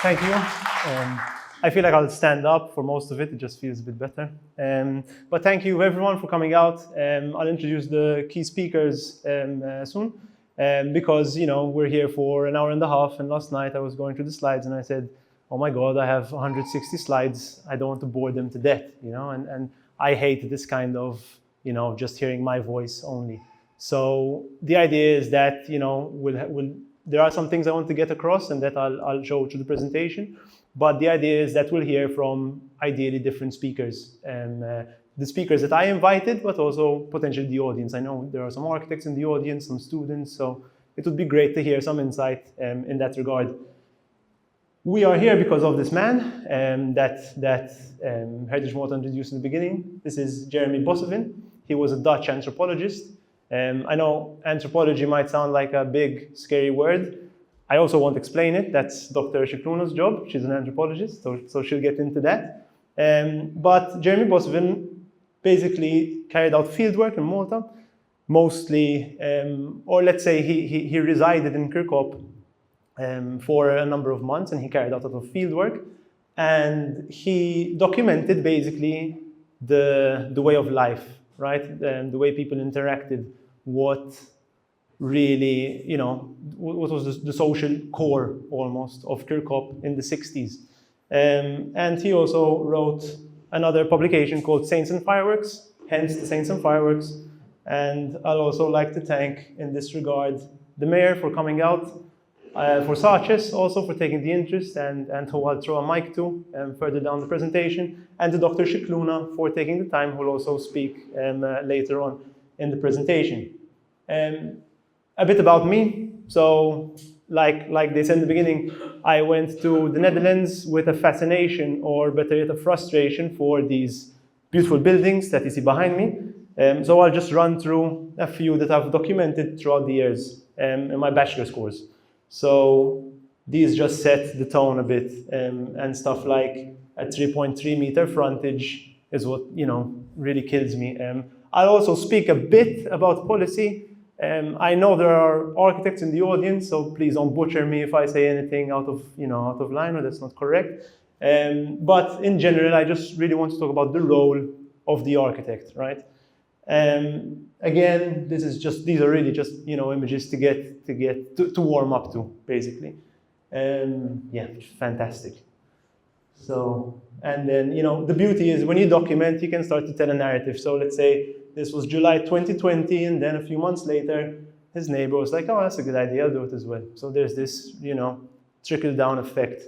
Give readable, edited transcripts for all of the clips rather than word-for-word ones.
Thank you. I feel like I'll stand up for most of it. It just feels a bit better. But thank you everyone for coming out. I'll introduce the key speakers soon because we're here for an hour and a half. And last night I was going through the slides and I said, "Oh my God, I have 160 slides. I don't want to bore them to death." And I hate this kind of just hearing my voice only. So the idea is that there are some things I want to get across and that I'll show through the presentation. But the idea is that we'll hear from ideally different speakers. The speakers that I invited, but also potentially the audience. I know there are some architects in the audience, some students, so it would be great to hear some insight in that regard. We are here because of this man that Heritage Malta introduced in the beginning. This is Jeremy Boissevain. He was a Dutch anthropologist. I know anthropology might sound like a big, scary word. I also won't explain it. That's Dr. Scicluna's job. She's an anthropologist, so she'll get into that. But Jeremy Boissevain basically carried out fieldwork in Malta, mostly, or let's say he resided in Kirkop for a number of months, and he carried out a lot of fieldwork. And he documented basically the way of life, right? The way people interacted, what really, what was the social core almost of Kirkop in the 60s. And he also wrote another publication called Saints and Fireworks, hence the Saints and Fireworks. And I'd also like to thank, in this regard, the mayor for coming out, for Saches also for taking the interest, and who I'll throw a mic to further down the presentation, and to Dr. Scicluna for taking the time, who will also speak later on in the presentation. A bit about me. So, like they said in the beginning, I went to the Netherlands with a fascination, or better yet, a frustration for these beautiful buildings that you see behind me. So I'll just run through a few that I've documented throughout the years in my bachelor's course. So these just set the tone a bit, and stuff like a 3.3 meter frontage is what really kills me. I'll also speak a bit about policy. I know there are architects in the audience, so please don't butcher me if I say anything out of line or that's not correct. But in general, I just really want to talk about the role of the architect, right? Again, these are really just images to warm up to, basically. Yeah, fantastic. So, and then the beauty is when you document, you can start to tell a narrative. So let's say this was July 2020, and then a few months later, his neighbor was like, "Oh, that's a good idea, I'll do it as well." So there's this trickle-down effect.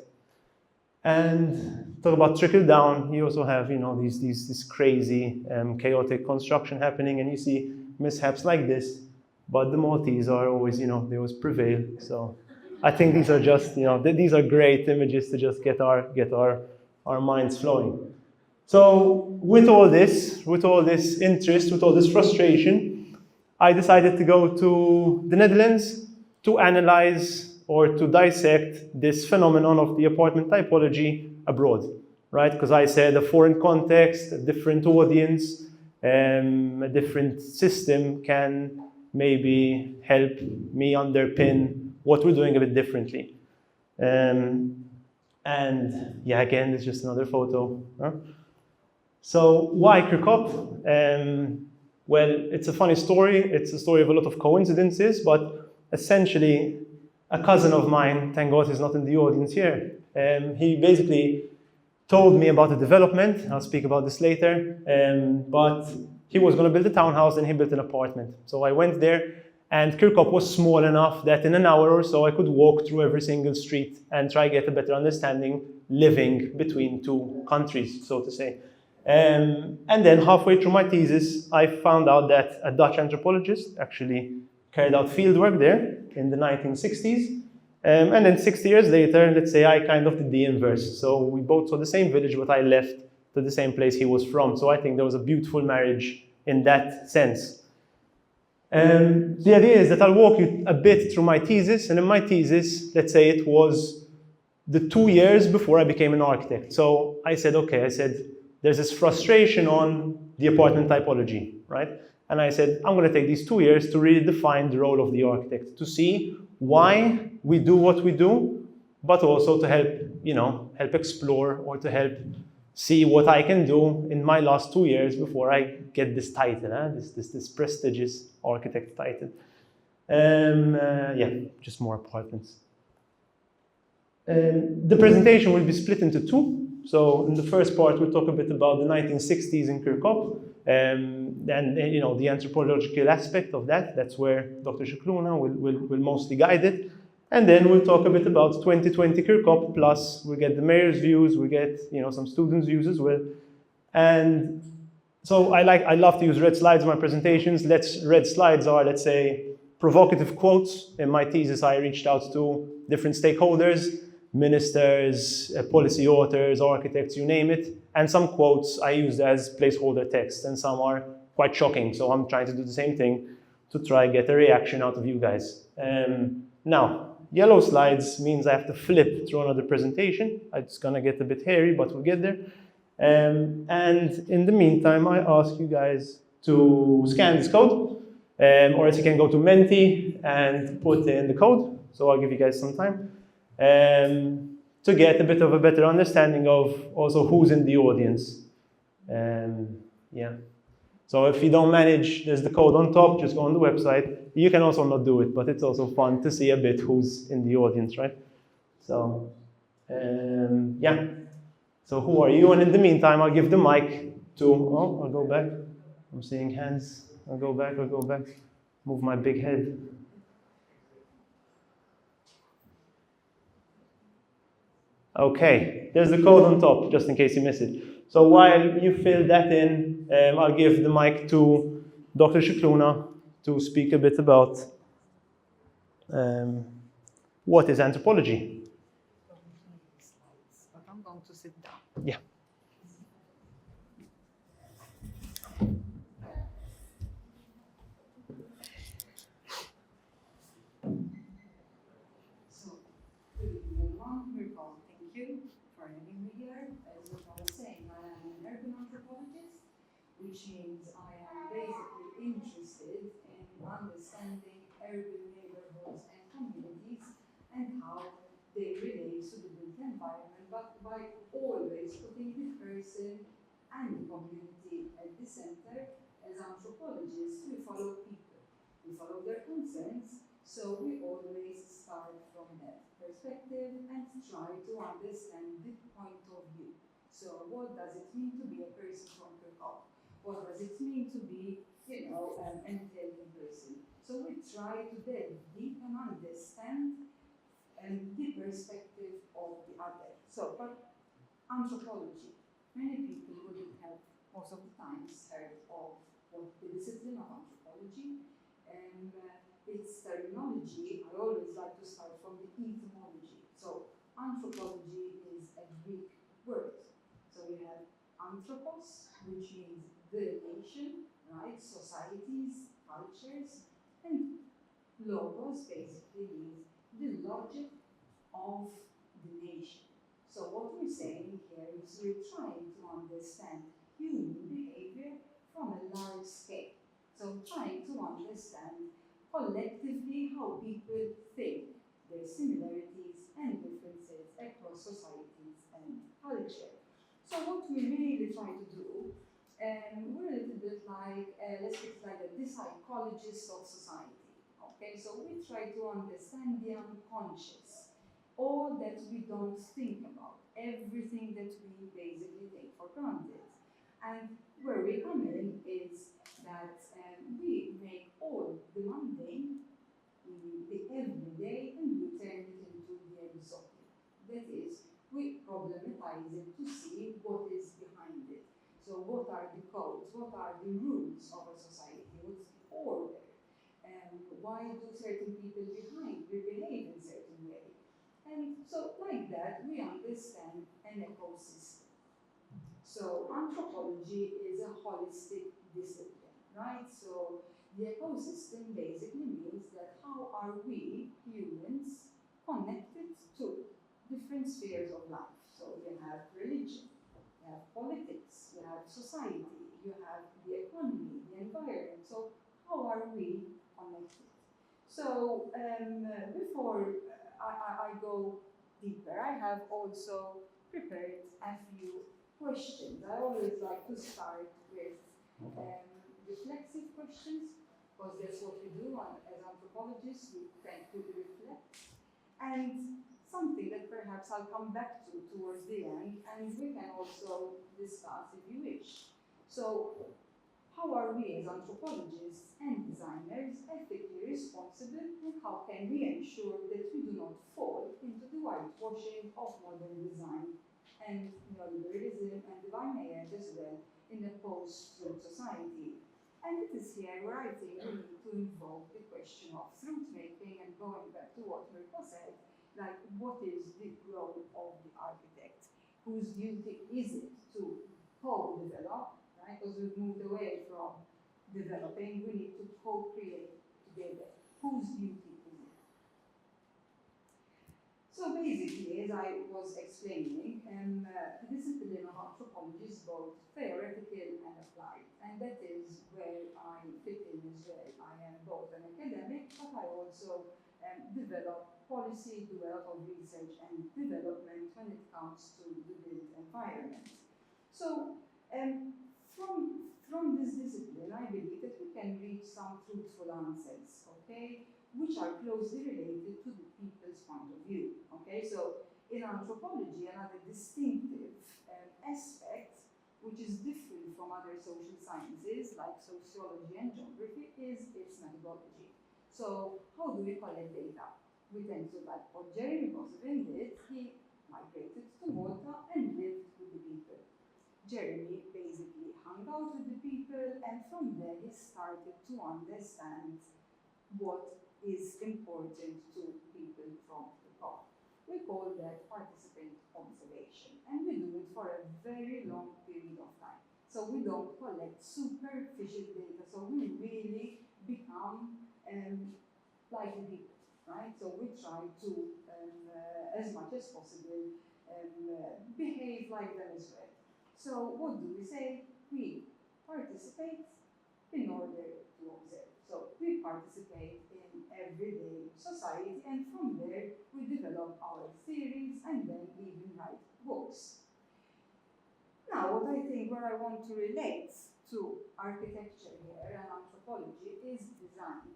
And talk about trickle down, you also have this crazy chaotic construction happening, and you see mishaps like this, but the Maltese are always they always prevail. So I think these are just these are great images to just get our minds flowing. So with all this interest, with all this frustration, I decided to go to the Netherlands to analyze or to dissect this phenomenon of the apartment typology abroad, right? Because I said a foreign context, a different audience, a different system can maybe help me underpin what we're doing a bit differently. And yeah, again, it's just another photo. Huh? So why Kirkop? Well, it's a funny story. It's a story of a lot of coincidences, but essentially, a cousin of mine, thank God he's not in the audience here, he basically told me about the development. I'll speak about this later. But he was going to build a townhouse and he built an apartment. So I went there, and Kirkop was small enough that in an hour or so I could walk through every single street and try to get a better understanding living between two countries, so to say. And then halfway through my thesis, I found out that a Dutch anthropologist actually carried out fieldwork there in the 1960s. And then 60 years later, let's say I kind of did the inverse. So we both saw the same village, but I left to the same place he was from. So I think there was a beautiful marriage in that sense. The idea is that I'll walk you a bit through my thesis. And in my thesis, let's say it was the 2 years before I became an architect. So I said, okay, there's this frustration on the apartment typology, right? And I said, I'm going to take these 2 years to really define the role of the architect, to see why we do what we do, but also to help help explore or to help see what I can do in my last 2 years before I get this title, this prestigious architect title. Yeah, just more apartments. The presentation will be split into two. So in the first part, we'll talk a bit about the 1960s in Kirkop, and the anthropological aspect of that. That's where Dr. Scicluna will mostly guide it. And then we'll talk a bit about 2020 Kirkop, plus we'll get the mayor's views, we'll get some students' views as well. And so I love to use red slides in my presentations. Red slides are, let's say, provocative quotes. In my thesis, I reached out to different stakeholders, ministers, policy authors, architects, you name it. And some quotes I used as placeholder text, and some are quite shocking. So I'm trying to do the same thing to try and get a reaction out of you guys. Now, yellow slides means I have to flip through another presentation. It's gonna get a bit hairy, but we'll get there. And in the meantime, I ask you guys to scan this code, or else you can go to Menti and put in the code. So I'll give you guys some time to get a bit of a better understanding of also who's in the audience. Yeah. So if you don't manage, there's the code on top, just go on the website. You can also not do it, but it's also fun to see a bit who's in the audience, right? So, yeah. So who are you? And in the meantime, I'll give the mic to, I'll go back. I'm seeing hands. I'll go back. Move my big head. Okay, there's the code on top, just in case you miss it. So while you fill that in, I'll give the mic to Dr. Scicluna to speak a bit about what is anthropology. But I'm going to sit down. Yeah. So, good evening, everyone. Thank you for having me here. As I was saying, I am an urban anthropologist, which means I am basically interested in understanding urban neighborhoods and communities and how they relate to the built environment, but by always putting the person and the community at the center. As anthropologists, we follow people, we follow their concerns, so we always start from that perspective and try to understand the point of view. So what does it mean to be a person from Kirkop? What does it mean to be, an Italian person? So we try to delve deep and understand the perspective of the other. So, but anthropology, many people wouldn't have most of the times heard of what the discipline of anthropology, and its terminology. I always like to start from the etymology. So anthropology is a Greek word. So we have anthropos, which means the nation, right? Societies, cultures, and logos basically means the logic of the nation. So what we're saying here is we're trying to understand human behavior from a large scale. So trying to understand collectively how people think, their similarities and differences across societies and culture. So what we really try to do, we're a little bit like, let's say it's like the psychologist of society. Okay, so we try to understand the unconscious, all that we don't think about, everything that we basically take for granted. And where we come in is that we make all the mundane, the everyday, and we turn it into the exotic. That is, we problematize it to see what is behind it. So what are the codes, what are the rules of a society, what's the order? Why do certain people behave in certain way? And so like that, we understand an ecosystem. So anthropology is a holistic discipline, right? So the ecosystem basically means that how are we, humans, connected to different spheres of life. So you have religion, you have politics, you have society, you have the economy, the environment. So how are we connected? So before I go deeper, I have also prepared a few questions. I always like to start with reflexive questions, because that's what we do as anthropologists. We tend to reflect. And something that perhaps I'll come back to towards the end, and we can also discuss if you wish. So, how are we as anthropologists and designers ethically responsible, and how can we ensure that we do not fall into the whitewashing of modern design and neoliberalism, and if I may add as well, in a post-truth society? And it is here where I think we need to invoke the question of truth making, and going back to what Mirko said, like what is the role of the architect? Whose duty is it to co-develop, right? Because we've moved away from developing, we need to co-create together. Whose duty is it? So basically, as I was explaining, the discipline of anthropology is both theoretical and applied, and that is where I fit in as well. I am both an academic, but I also develop policy, do a lot of research and development when it comes to the built environment. So from this discipline, I believe that we can reach some truthful answers, okay, which are closely related to the people's point of view, okay? So in anthropology, another distinctive aspect, which is different from other social sciences like sociology and geography, is its methodology. So how do we collect data? We tend to, like what Jeremy Boissevain did, he migrated to Malta and lived with the people. Jeremy basically hung out with the people, and from there he started to understand what is important to people from the top. We call that participant observation, and we do it for a very long period of time. So we don't collect superficial data, so we really become like the people, right? So we try to, as much as possible, behave like them as well. So what do we say? We participate in order to observe. So we participate in everyday society, and from there we develop our theories and then even write books. Now, what I think where I want to relate to architecture here and anthropology is design.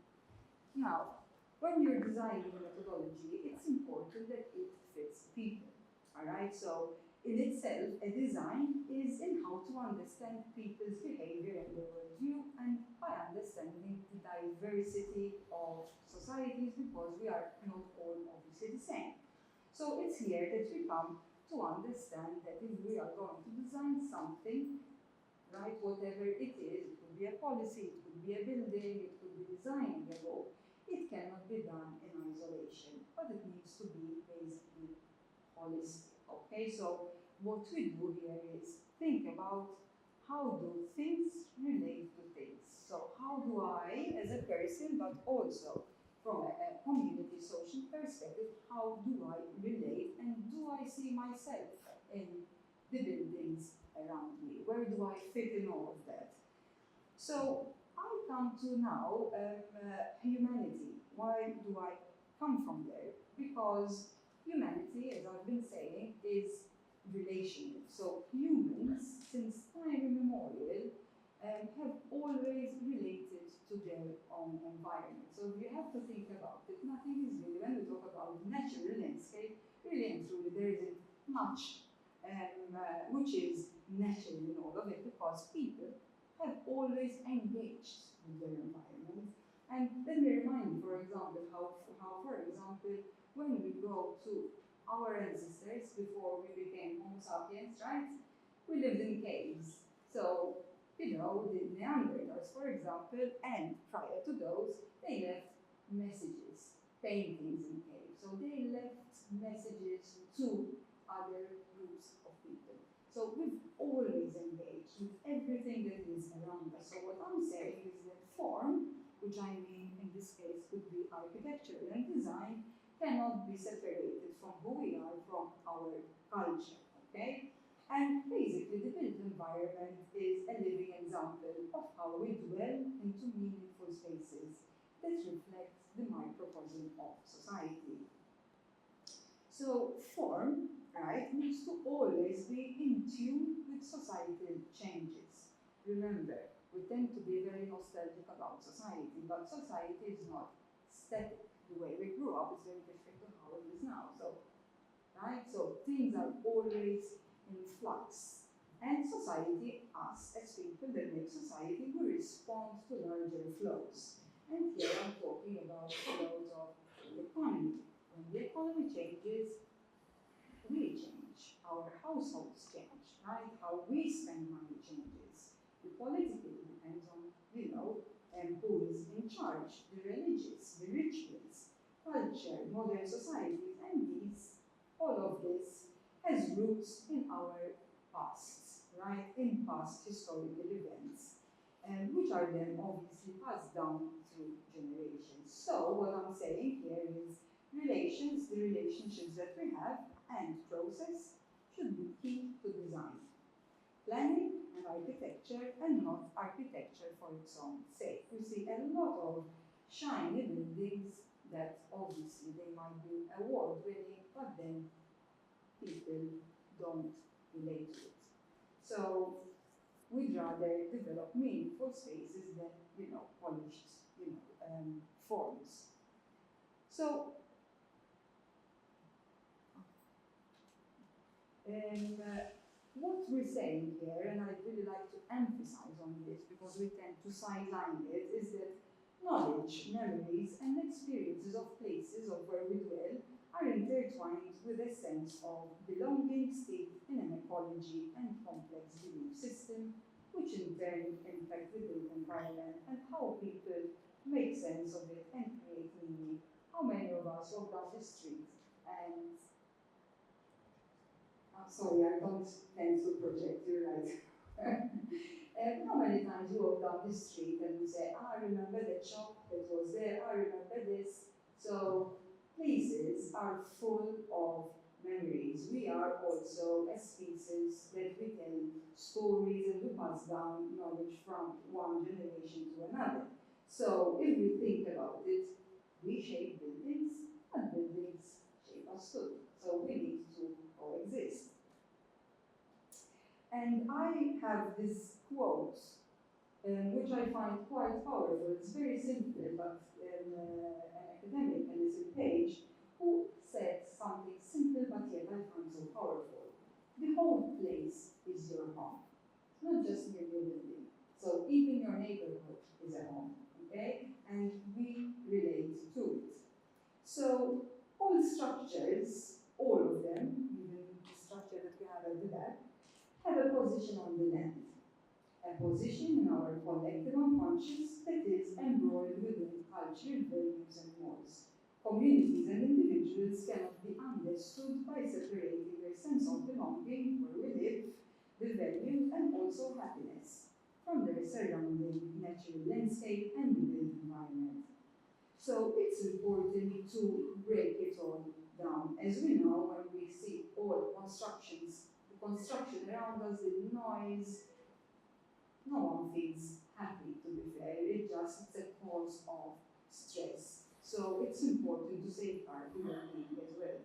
Now, when you're designing a methodology, it's important that it fits people, all right? So in itself, a design is in how to understand people's behavior and their worldview, and by understanding the diversity of societies, because we are not all obviously the same. So it's here that we come to understand that if we are going to design something, right, whatever it is, it could be a policy, it could be a building, it could be designing a book, it cannot be done in isolation, but it needs to be basically holistic. Okay, so what we do here is think about how do things relate to things. So how do I, as a person, but also from a community social perspective, how do I relate, and do I see myself in the buildings around me? Where do I fit in all of that? So I come to now humanity. Why do I come from there? Because humanity, as I've been saying, is relational. So humans, since time immemorial, have always related to their own environment. So you have to think about it. Nothing is really, when we talk about natural landscape, really and truly there isn't much which is natural in all of it, because people have always engaged with their environment. And let me remind you, for example, how for example, when we go to our ancestors before we became Homo sapiens, right? We lived in caves. So, you know, the Neanderthals, for example, and prior to those, they left messages, paintings in caves. So they left messages to other groups of people. So we've always engaged with everything that is around us. So what I'm saying is that form, which I mean in this case would be architecture and design, cannot be separated from who we are, from our culture, okay? And basically the built environment is a living example of how we dwell into meaningful spaces that reflect the microcosm of society. So form, right, needs to always be in tune with societal changes. Remember, we tend to be very nostalgic about society, but society is not static. The way we grew up is very different to how it is now. So, right, so things are always in flux. And society, us as people that make society, we respond to larger flows. And here I'm talking about flows of the economy. When the economy changes, we change. Our households change, right? How we spend money changes. The political depends on, who is in charge, the religious, the rituals, culture, modern societies, and all of this has roots in our pasts, right? In past historical events, which are then obviously passed down through generations. So what I'm saying here is the relationships that we have and process should be key to design. Planning and architecture, and not architecture for its own sake. We see a lot of shiny buildings that obviously they might be award winning, but then people don't relate to it. So we'd rather develop meaningful spaces than, polished, forms. So, what we're saying here, and I'd really like to emphasize on this because we tend to sideline it, is that knowledge, memories, and experiences of places of where we dwell are intertwined with a sense of belonging steeped in an ecology and complex belief system, which in turn impact the built environment and how people make sense of it and create meaning. How many of us walk down the street and sorry, I don't tend to project, you're right. How many times you walk down the street and you say, I remember that shop that was there, I remember this. So places are full of memories. We are also a species that we tell stories and we pass down knowledge from one generation to another. So if we think about it, we shape buildings and buildings shape us too. So we need to coexist. And I have this quote, which I find quite powerful. It's very simple, but an academic on this page who said something simple, but yet I find so powerful. The whole place is your home, not just your building. So even your neighborhood is a home, okay? And we relate to it. So all structures, all of them, even the structure that we have at the back, have a position on the land, a position in our collective unconscious that is embroiled within cultural values and norms. Communities and individuals cannot be understood by separating their sense of belonging, where we live, the value, and also happiness from their surrounding natural landscape and the built environment. So it's important to break it all down. As we know, when we see all constructions, the construction around us, the noise, no one feels happy, to be fair. It's a cause of stress. So it's important to safeguard the well-being as well.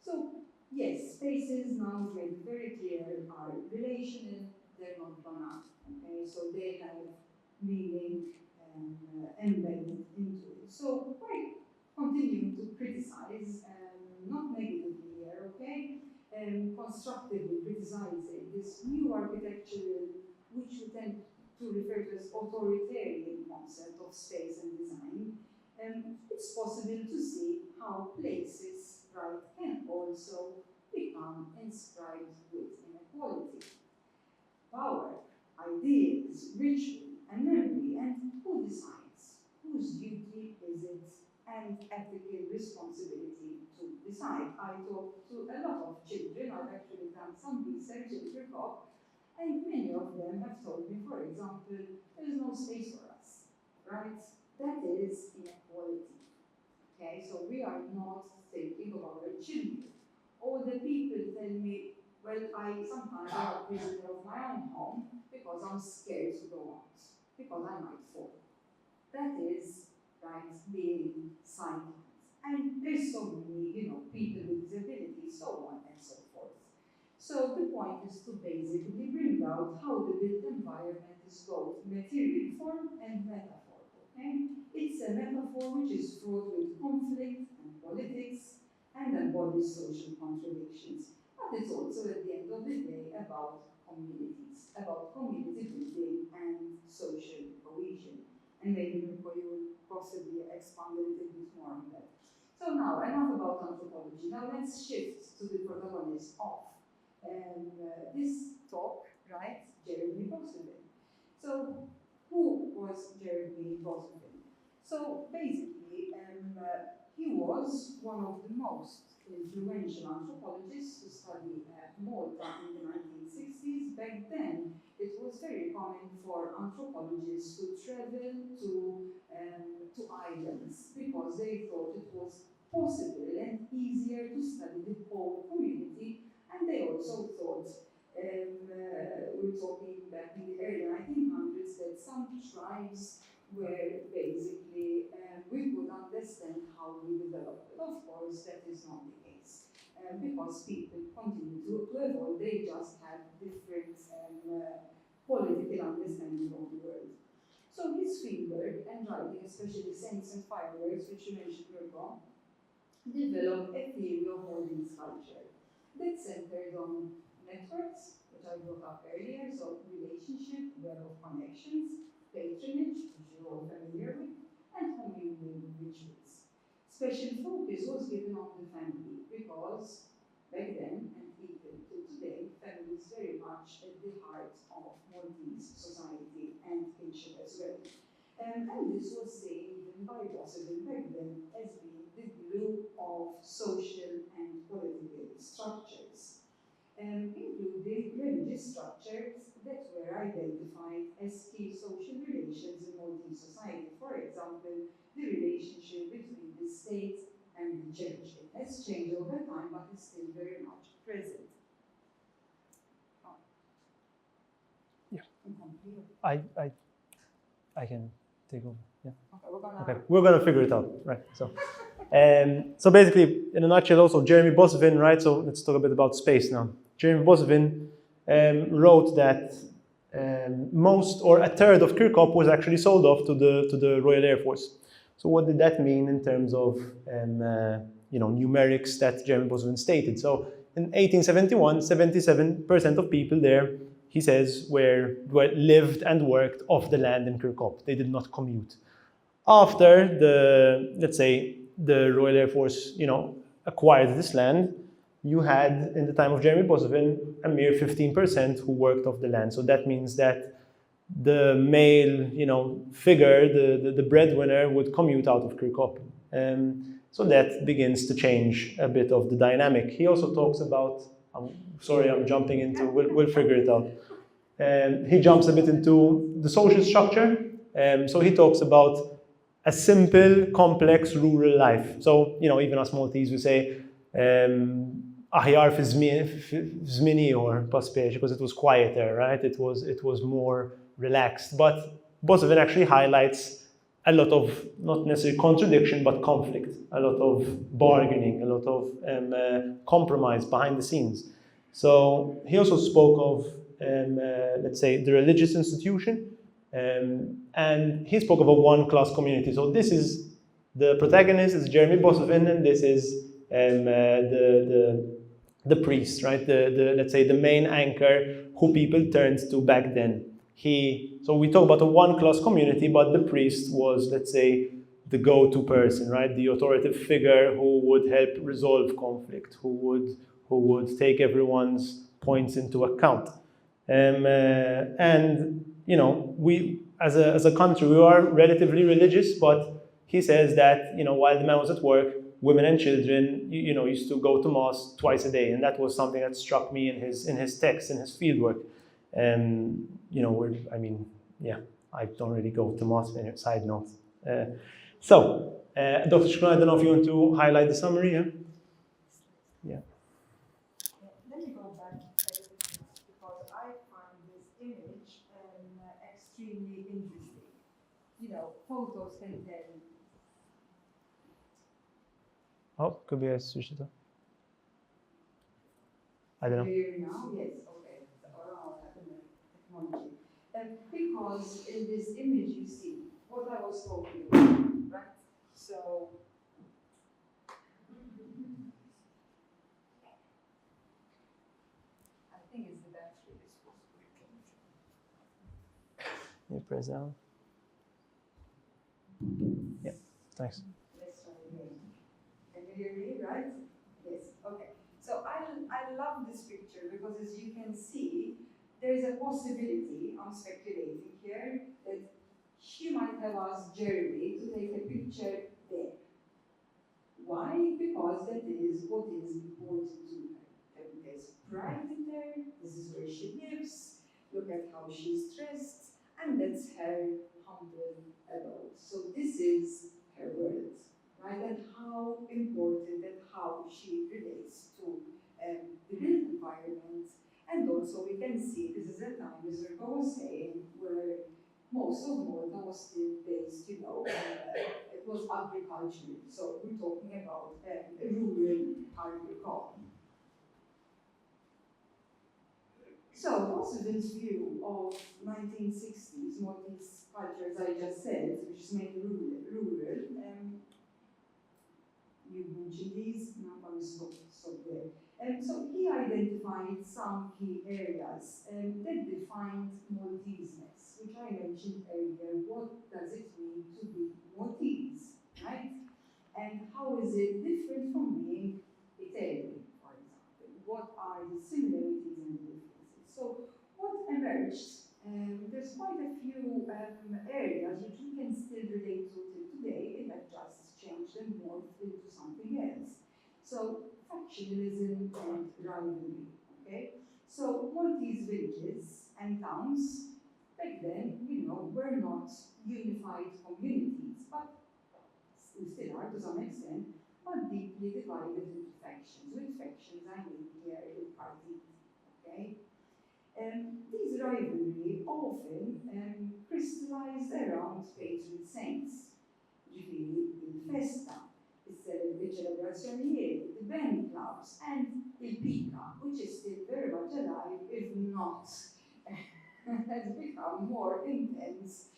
So yes, spaces now made very clear are relational, they're not banal. Okay, so they have meaning embedded into it. So we're continuing to criticize, not negatively here, okay, constructively criticizing this new architectural, which we tend to refer to as authoritarian concept of space and design. It's possible to see how places, right, can also become inscribed with inequality. Power, ideas, ritual, and memory, and who decides? Whose duty is it and ethical responsibility to decide? I talk to a lot of children. I've actually done some research at Kirkhope, and many of them have told me, for example, there is no space for us, right? That is inequality. Okay, so we are not thinking about our children. All the people tell me, well, I sometimes am a prisoner of my own home because I'm scared to go out, because I might fall. That is, right, being sighted. And there's so many, people with disabilities, so on and so forth. So the point is to basically bring out how the built environment is both material form and metaphor. Okay? It's a metaphor which is fraught with conflict and politics and embodies social contradictions. But it's also, at the end of the day, about communities, about community building and social cohesion. And maybe Mirko, you will possibly expand a little bit more on that. So now, enough about anthropology. Now let's shift to the protagonist of this talk, right? Jeremy Boissevain. So, who was Jeremy Boissevain? So basically, he was one of the most influential anthropologists to study at Malta in the 1960s. Back then, it was very common for anthropologists to travel to islands because they thought it was possible and easier to study the whole community, and they also thought, we're talking back in the early 1900s, that some tribes where basically we could understand how we developed. But of course, that is not the case. Because people continue to evolve, they just have different political understanding of the world. So his fieldwork and writing, especially Saints and Fireworks, which you mentioned earlier, developed a theory of Maltese culture that centered on networks, which I brought up earlier, so relationship, web of connections, patronage, which you're all familiar with, and communal rituals. Special focus was given on the family because back then, and even till today, family is very much at the heart of Maltese society and kinship as well. And this was seen even by Boissevain back then as being the glue of social and political structures, including religious structures that were identified as key social relations in Maltese society. For example, the relationship between the state and the church. It has changed over time, but is still very much present. Oh. Yeah. Incomplete. I can take over. Yeah. Okay, we're gonna figure it out, right? So basically, in a nutshell, also Jeremy Boissevain, right? So let's talk a bit about space now. Jeremy Boissevain wrote that most or a third of Kirkop was actually sold off to the Royal Air Force. So what did that mean in terms of numerics that Jeremy Boissevain stated? So in 1871, 77% of people there, he says, were lived and worked off the land in Kirkop. They did not commute. After the Royal Air Force, acquired this land, you had, in the time of Jeremy Boissevain, a mere 15% who worked off the land. So that means that the male, figure, the breadwinner, would commute out of Kirkop. So that begins to change a bit of the dynamic. He also talks about, I'm jumping into, we'll figure it out. He jumps a bit into the social structure. So he talks about a simple, complex rural life. So, even as Maltese, we say, aħjar fi żmieni or paspiex, because it was quieter, right? It was more relaxed. But Boissevain actually highlights a lot of, not necessarily contradiction, but conflict, a lot of bargaining, a lot of compromise behind the scenes. So he also spoke of, the religious institution, and he spoke of a one-class community. So this is the protagonist, is Jeremy Boissevain, and this is the priest, right? The main anchor who people turned to back then. So we talk about a one-class community, but the priest was, the go-to person, right? The authoritative figure who would help resolve conflict, who would take everyone's points into account. We, as a country, we are relatively religious, but he says that, while the man was at work, women and children, used to go to mass twice a day, and that was something that struck me in his text, in his fieldwork. I don't really go to mass. Side note. Dr. Shkron, I don't know if you want to highlight the summary. Yeah. Let me go back a little bit because I find this image extremely interesting. Photos can tell Oh, could be I switched it up. I don't know. Here now, yes, okay. Around technology. Because in this image you see what I was talking about, right? So I think it's the battery is supposed to be. You press down. Yeah, thanks. Let's try again. Can you hear me, right? Yes, okay. So I love this picture because as you can see, there is a possibility, I'm speculating here, that she might have asked Jeremy to take a picture there. Why? Because that is what is important to her. There's pride in there, this is where she lives, look at how she's dressed, and that's her humble abode. So this is her world, right? And how important and how she relates to the built environment. And also we can see this is a time, as Rico was saying, where most of Malta was still based, it was agriculture. So we're talking about rural agriculture. So Boissevain's view of 1960s Maltese culture, as I just said, which is mainly rural, you mentioned these, and I'm going to stop there. So he identified some key areas that defined Malteseness, which I mentioned earlier. What does it mean to be Maltese, right? And how is it different from being Italian, for example? What are the similarities and differences? So what emerged? There's quite a few areas which we can still relate to till today. It had just changed and morphed into something else. So factionalism and rivalry. Okay. So Maltese villages and towns back then, were not unified communities, but we still are to some extent, but deeply divided into factions. With factions, I mean here with parties. Okay. These rivalry often crystallized around patron saints, ġifiri il-festa, il-ċelebrazzjonijiet, the band clubs, and il-pika, which is still very much alive, if not has become more intense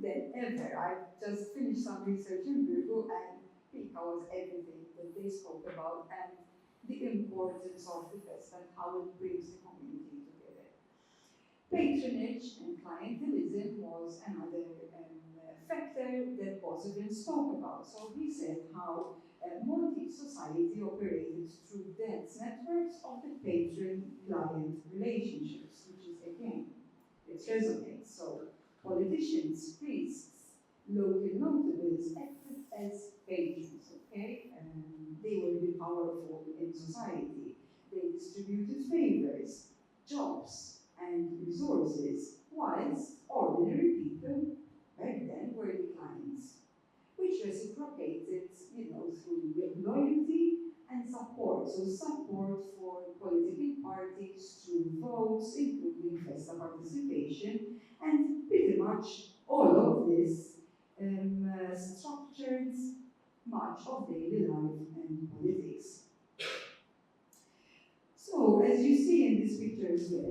than ever. I've just finished some research in Virgo, and pika was everything that they spoke about, and the importance of the fest and how it brings the community together. Patronage and clientelism was another factor that Boissevain spoke about. So he said how Maltese society operated through dense networks of the patron-client relationships, which is again, it resonates. So politicians, priests, local notables acted as patrons, okay? They were really powerful in society. They distributed favors, jobs, and resources, whilst ordinary people back then were the clients, which reciprocated, through loyalty and support. So support for political parties through votes, including festa participation, and pretty much all of this structured much of daily life and politics. So, as you see in this picture as well,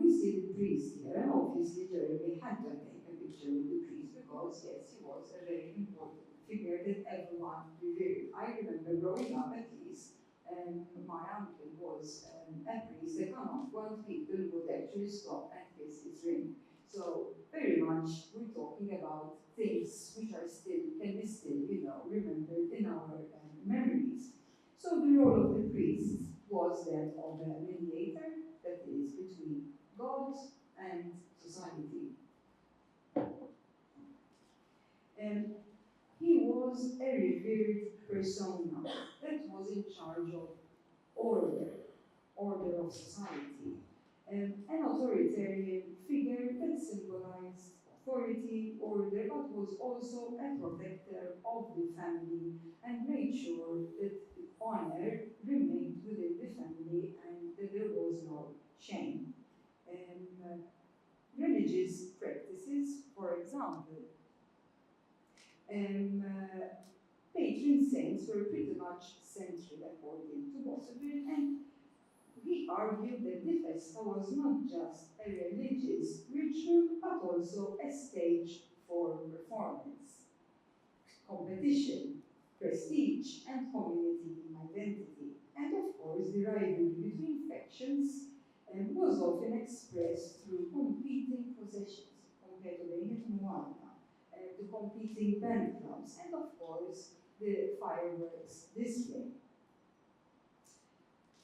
we see the priest here, and obviously Jeremy had to take a picture with the priest because, yes, he was a very important figure that everyone revered. I remember growing up at least, my uncle was a priest, and not one people would actually stop and kiss his ring. So, very much we're talking about things which are still, can be still, remembered in our memories. So the role of the priest was that of a mediator, that is, between God and society. And he was a revered persona that was in charge of order of society. An authoritarian figure that symbolized authority, order, but was also a protector of the family and made sure that honor remained within the family and that there was no shame. Religious practices, for example, patron saints were pretty much central according to Boissevain, and he argued that the festa was not just a religious ritual, but also a stage for performance, competition, prestige, and community identity. And of course, the rivalry between factions was often expressed through competing processions, compared to the Malta, the competing band clubs, and of course, the fireworks display.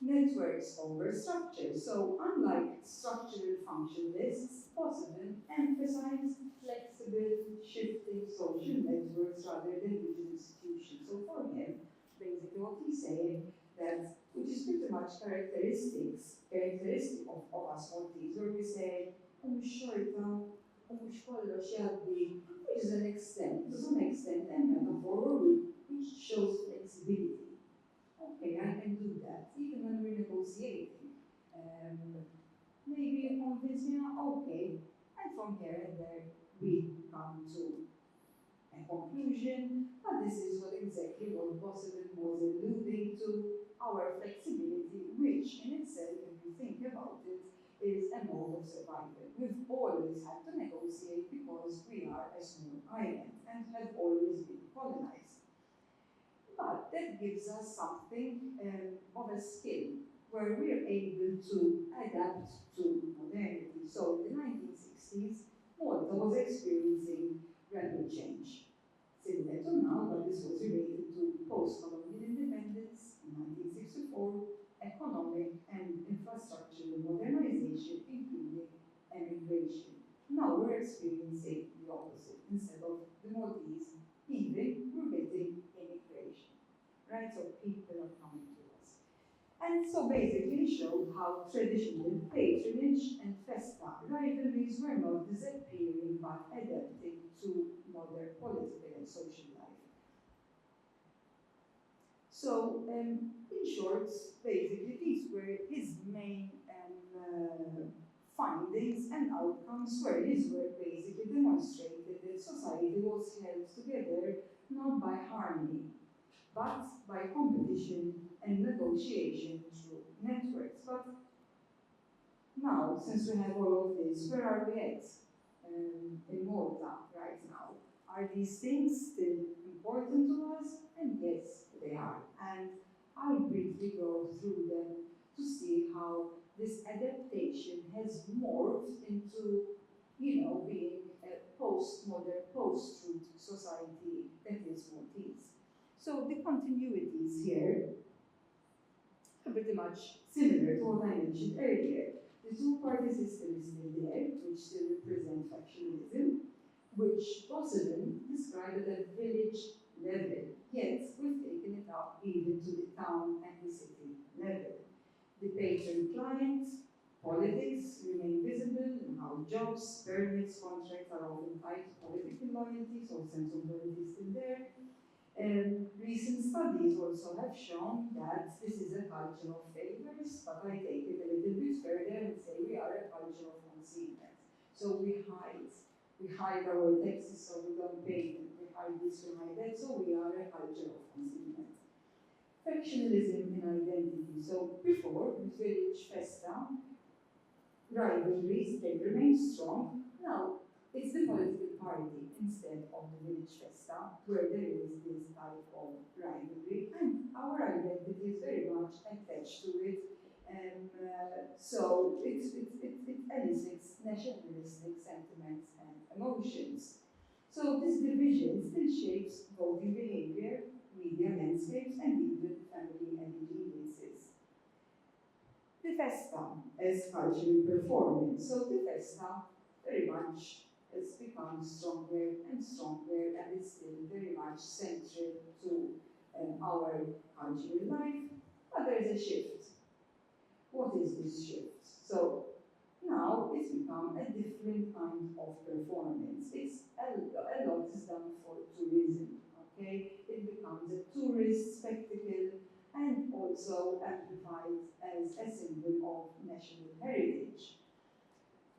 Networks over structure. So unlike structural function lists, Boissevain emphasized flexible, shifting social networks rather than rigid institutions. So for him, basically what he's saying that, which is pretty much characteristic of us Maltese, where we say, mhux xorta, u mhux kollox jgħaddi, which is an extent, to some extent, a metaphor which shows flexibility. Okay, I can do that, even when we're negotiating. Maybe convince me, okay, and from here and there we come to a conclusion, but this is what exactly what Boissevain was alluding to, our flexibility, which in itself, if you think about it, is a mode of survival. We've always had to negotiate because we are a small island and have always been colonized. But that gives us something of a skill where we're able to adapt to modernity. So in the 1960s, Malta was experiencing rapid change. Similar to now, but this was related to post-colonial independence in 1964, economic and infrastructural modernization, including emigration. Now we're experiencing the opposite. Instead of the Maltese leaving, we're getting immigration. Right? So people are coming to us. And so basically showed how traditional patronage and festa rivalries were not disappearing but adapting to modern political and social life. So, in short, basically these were his main findings and outcomes, where his work basically demonstrated that society was held together not by harmony, but by competition and negotiation through networks. But now, since we have all of this, where are we at in Malta right now? Are these things still important to us? And yes, they are. And I'll briefly go through them to see how this adaptation has morphed into, being a postmodern, post-truth society that is Maltese. So the continuities here are pretty much similar to what I mentioned earlier. The two-party system is still there, which still represents factionalism, which Boissevain described at a village level, yet we've taken it up even to the town and the city level. The patron-client politics remain visible in how jobs, permits, contracts are often tied to political loyalty, so sense of loyalty is still there. Recent studies also have shown that this is a culture of favors, but I take it a little bit further and say we are a culture of concealment. So we hide our taxes so we don't pay them, we hide this, we hide that, so we are a culture of concealment. Factionalism in identity. So before, with village festa, rivalries, they remain strong. Now, it's the political party instead of the village festa where there is this type of rivalry, and our identity is very much attached to it. So it elicits nationalistic sentiments and emotions. So this division still shapes voting behavior, media landscapes, and even family allegiances. The festa as cultural performance. So the festa very much has become stronger and stronger, and it's still very much central to our cultural life, but there's a shift. What is this shift? So now it's become a different kind of performance. It's a lot is done for tourism, okay? It becomes a tourist spectacle and also amplified as a symbol of national heritage.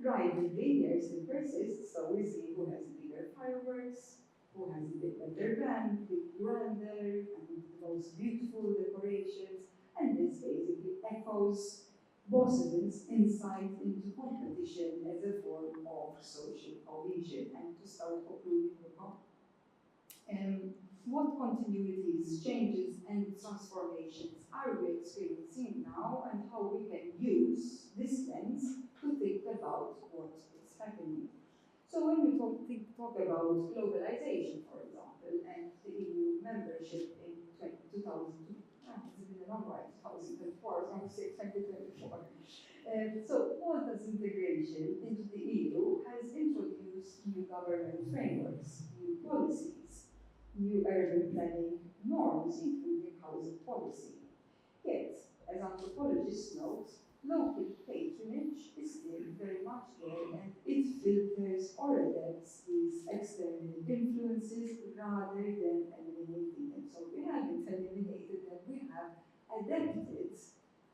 Rivalry here still persists, so we see who has bigger fireworks, who has a bit better brand, bit grander, and the most beautiful decorations, and this basically echoes Boissevain's insight into competition as a form of social cohesion. And to start concluding the talk, what continuities, changes, and transformations are we experiencing now, and how we can use this lens to think about what is happening? So when we talk about globalization, for example, and the EU membership in 2002, it's been a long while, 2004, so I'm say 2024. So Malta's integration into the EU has introduced new government frameworks, new policies, new urban planning norms, including housing policy. Yet, as anthropologists note, local patronage is still very much there, and it filters or adapts these external influences rather than eliminating them. So we haven't eliminated them, we have adapted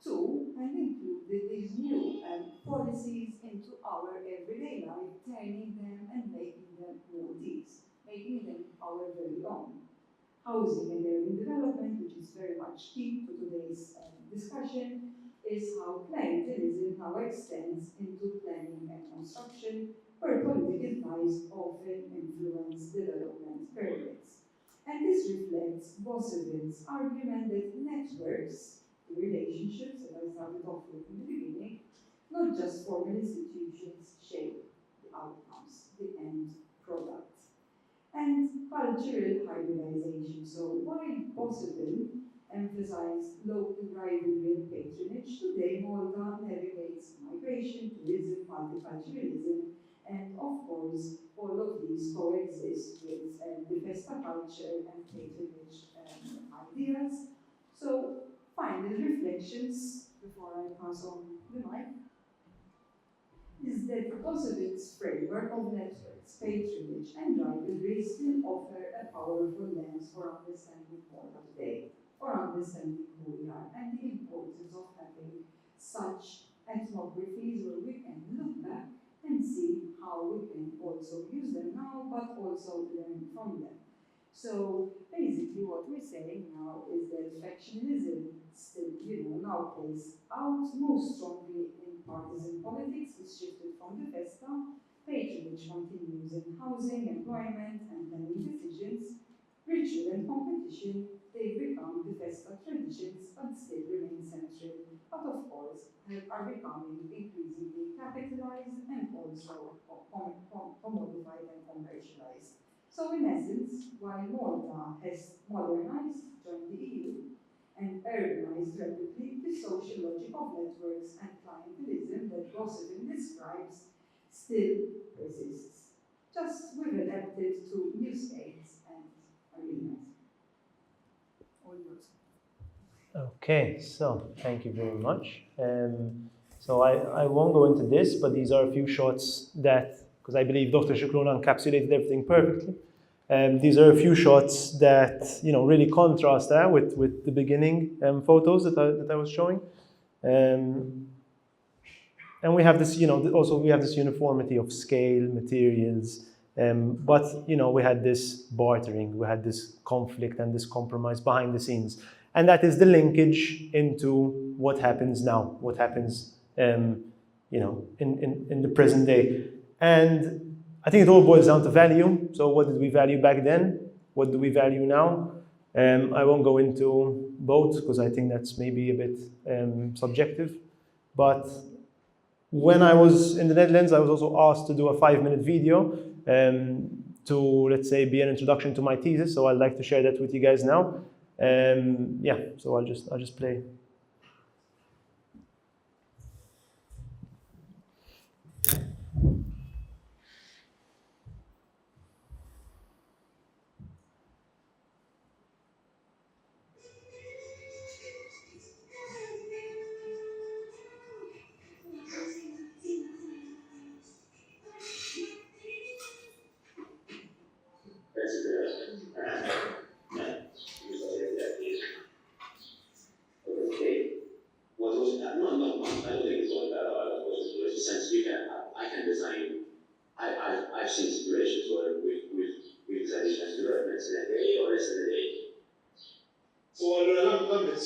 to and included these new policies into our everyday life, turning them and making them Maltese, making them our very own. Housing and urban development, which is very much key to today's discussion, is how clientelism now extends into planning and construction, where political ties often influence development permits. And this reflects Boissevain's argument that networks, the relationships that I started off with in the beginning, not just formal institutions, shape the outcomes, the end product. And cultural hybridization. So while Boissevain emphasized local rivalry and patronage, today Malta navigates migration, tourism, multiculturalism, and of course, all of these coexist with the festa culture and patronage ideas. So, final reflections before I pass on the mic is that Boissevain's framework of networks, patronage, and rivalry still offer a powerful lens for understanding Malta today, for understanding who we are, and the importance of having such ethnographies where we can look back and see how we can also use them now, but also learn from them. So basically what we're saying now is that factionalism still, now plays out most strongly in partisan politics. It's shifted from the festa. Patronage continues in housing, employment, and planning decisions. Ritual and competition, they become the festa traditions, but still remain central. But of course, are becoming increasingly capitalized and also commodified and commercialized. So in essence, while Malta has modernized, joined the EU, and urbanized rapidly, the social logic of networks and clientelism that Boissevain describes still persists. Just we've adapted to new states and arenas. All yours. Okay, so thank you very much. So I won't go into this, but these are a few shots that, because I believe Dr. Shukruna encapsulated everything perfectly. These are a few shots that really contrast that with the beginning photos that I was showing. And we have this, also we have this uniformity of scale, materials, but we had this bartering, we had this conflict and this compromise behind the scenes. And that is the linkage into what happens now, what happens in the present day. And I think it all boils down to value. So what did we value back then? What do we value now? I won't go into both because I think that's maybe a bit subjective. But when I was in the Netherlands, I was also asked to do a 5-minute video to, let's say, be an introduction to my thesis. So I'd like to share that with you guys now. So I'll just play.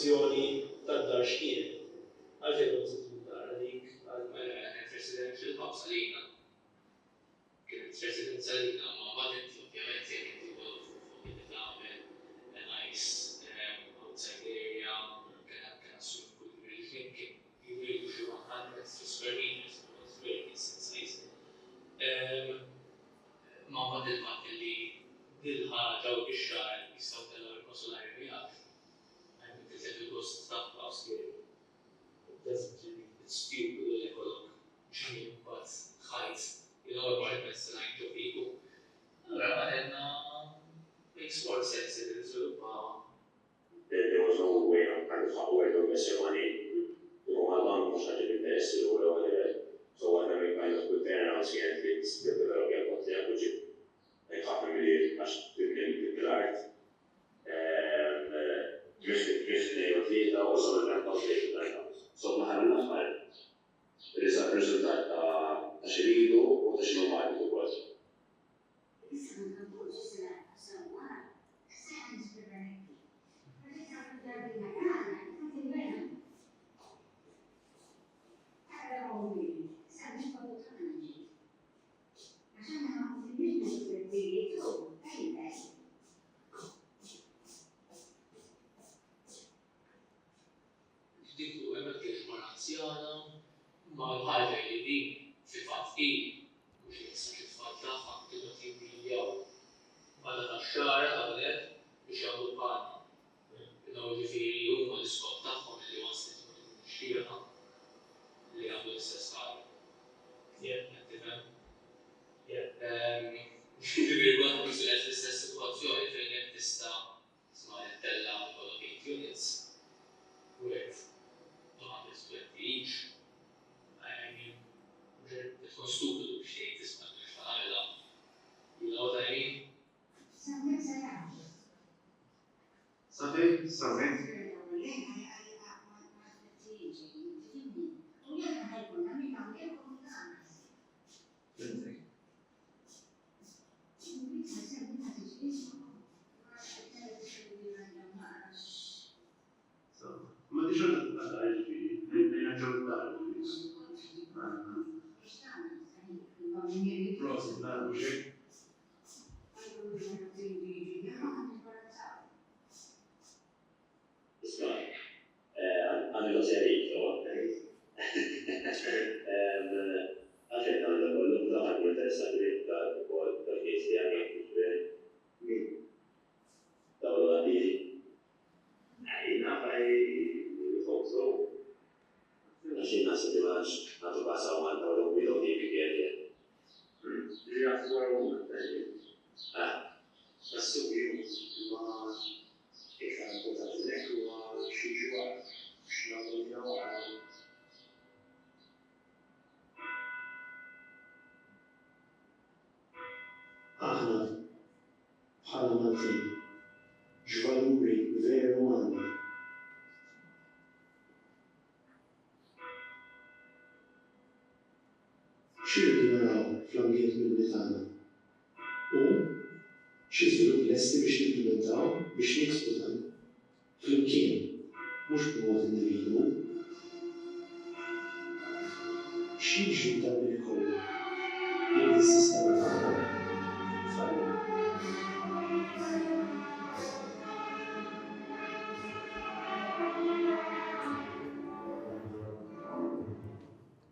il-konċezzjoni tad-dar x'kienet. Għalfejn kont dar dik għal residential house għalina. Kienet residenza għalina, ma mbagħad inti ovvjament jekk inti fuq tagħmel a nice outside area, kien swimming pool really kien juridu xi 100 square meters, it was very decent size. Ma mbagħad il-fatt li dil-ħaġa u bix-xahar jistgħu tellgħu il-konsolari miegħek. Il-cost tagħha scary. Doesn't really, it's stupid li jkollok ġimien but height, apartments to 90 people. Allora għedna makes more sense li niżviluppaw. There was no way of kind of where to invest your money. You know, how long must I invest in or whatever. So I think kind of good turnout here and it's the development of the budget. Like half a million, much the art. Kif also l-għan tawfiq il-għan. So ma ħamilna ħmar. Il-riżultat ta' xiridu u ta' xinu maħi u għaz. Ma l-ħaġa li din fil-fatt mhux jisma' fil-fatt tagħha kienu jimiljaw bħala tax-xahar qablet biex jagħmlu l-parma. Ġifieri huma l-iskop tagħhom li waslet mixtieqa li għamlu l-istess ħaġa. Tifhem? Ġifieri wieħed jiżlet l-istess sitwazzjoni fejn jekk tista' tisma' tella jkollok 8 units with 220 each. Tkun stupidu biex jgħid tisma' biex tagħmilha. You know what I mean? Something. Ma diċa għal-għal lejna ġew dar Prosim, da, muxek. Isma, għan il-ozjarik, għaxet għan l-għollu, daħan kun interessati li da' kiesi għan dawn għadiri. Għajna għaj il-fokso. Għaxin nasa li maċ għatu basa għan dawn l-għu di bigħerja. Yeah, well, that's so weird. If I put that neck to shoot you up, aħna bħala Maltin ġvaluri veru għandna. Xirridu naraw fl-ambjent mill tagħna u x'żvilupp lesti biex nimplementaw biex niksbu dan flimkien mhux b'mod individwu. X'jiġri dan li jkollu jekk is-sistema tagħna tfalla.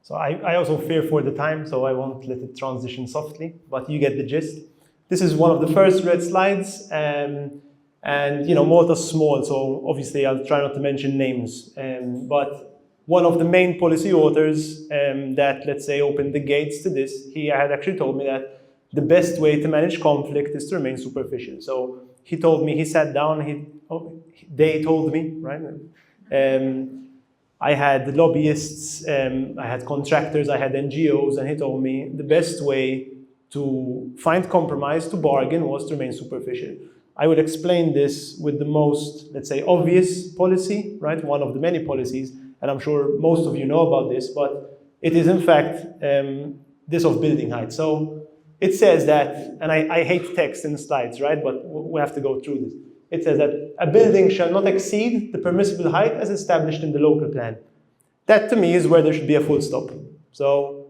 So I also fear for the time, so I won't let it transition softly, but you get the gist. This is one of the first red slides, and Malta's small, so obviously I'll try not to mention names, but one of the main policy authors that, let's say, opened the gates to this, he had actually told me that the best way to manage conflict is to remain superficial. So he told me, he sat down, they told me, right? I had lobbyists, I had contractors, I had NGOs, and he told me the best way to find compromise, to bargain, was to remain superficial. I will explain this with the most, let's say, obvious policy, right? One of the many policies, and I'm sure most of you know about this, but it is in fact this of building height. So it says that, and I hate text in slides, right? But we have to go through this. it says that a building shall not exceed the permissible height as established in the local plan. That to me is where there should be a full stop. So,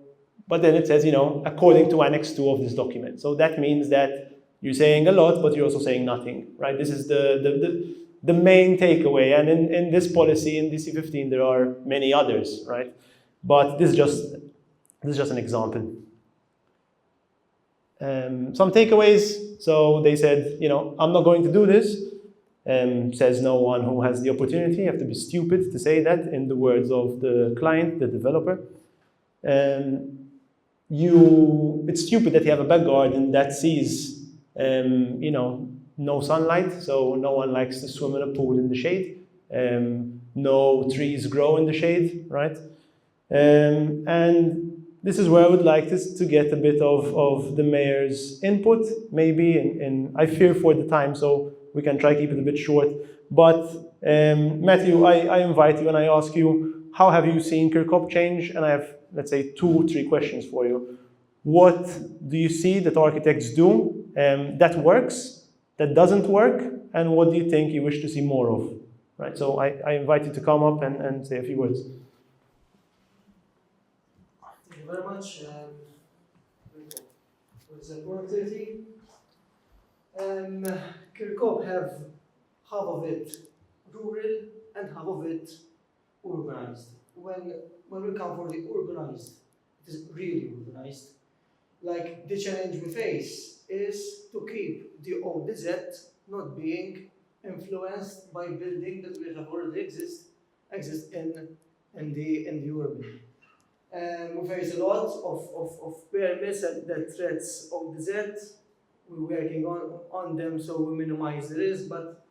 but then it says, according to Annex 2 of this document. So that means that you're saying a lot, but you're also saying nothing, right? This is the main takeaway. And in this policy, in DC-15, there are many others, right? But this is just an example. Some takeaways. So they said, I'm not going to do this. Says no one who has the opportunity. You have to be stupid to say that, in the words of the client, the developer. It's stupid that you have a back garden that sees, no sunlight, so no one likes to swim in a pool in the shade. No trees grow in the shade, right? And this is where I would like to get a bit of the mayor's input, maybe, and I fear for the time, so we can try to keep it a bit short. But Matthew, I invite you and I ask you, how have you seen Kirkop change? And I have, let's say, 2 or 3 questions for you. What do you see that architects do that works, that doesn't work, and what do you think you wish to see more of? Right, so I invite you to come up and say a few words. Thank you very much. With the productivity, Kirkop have half of it rural and half of it urbanized. When we come for the urbanized, it is really urbanized. Like the challenge we face is to keep the old desert not being influenced by building that we have already exist in the urban. We face a lot of permits that threats of desert. We're working on them so we minimize the risk, but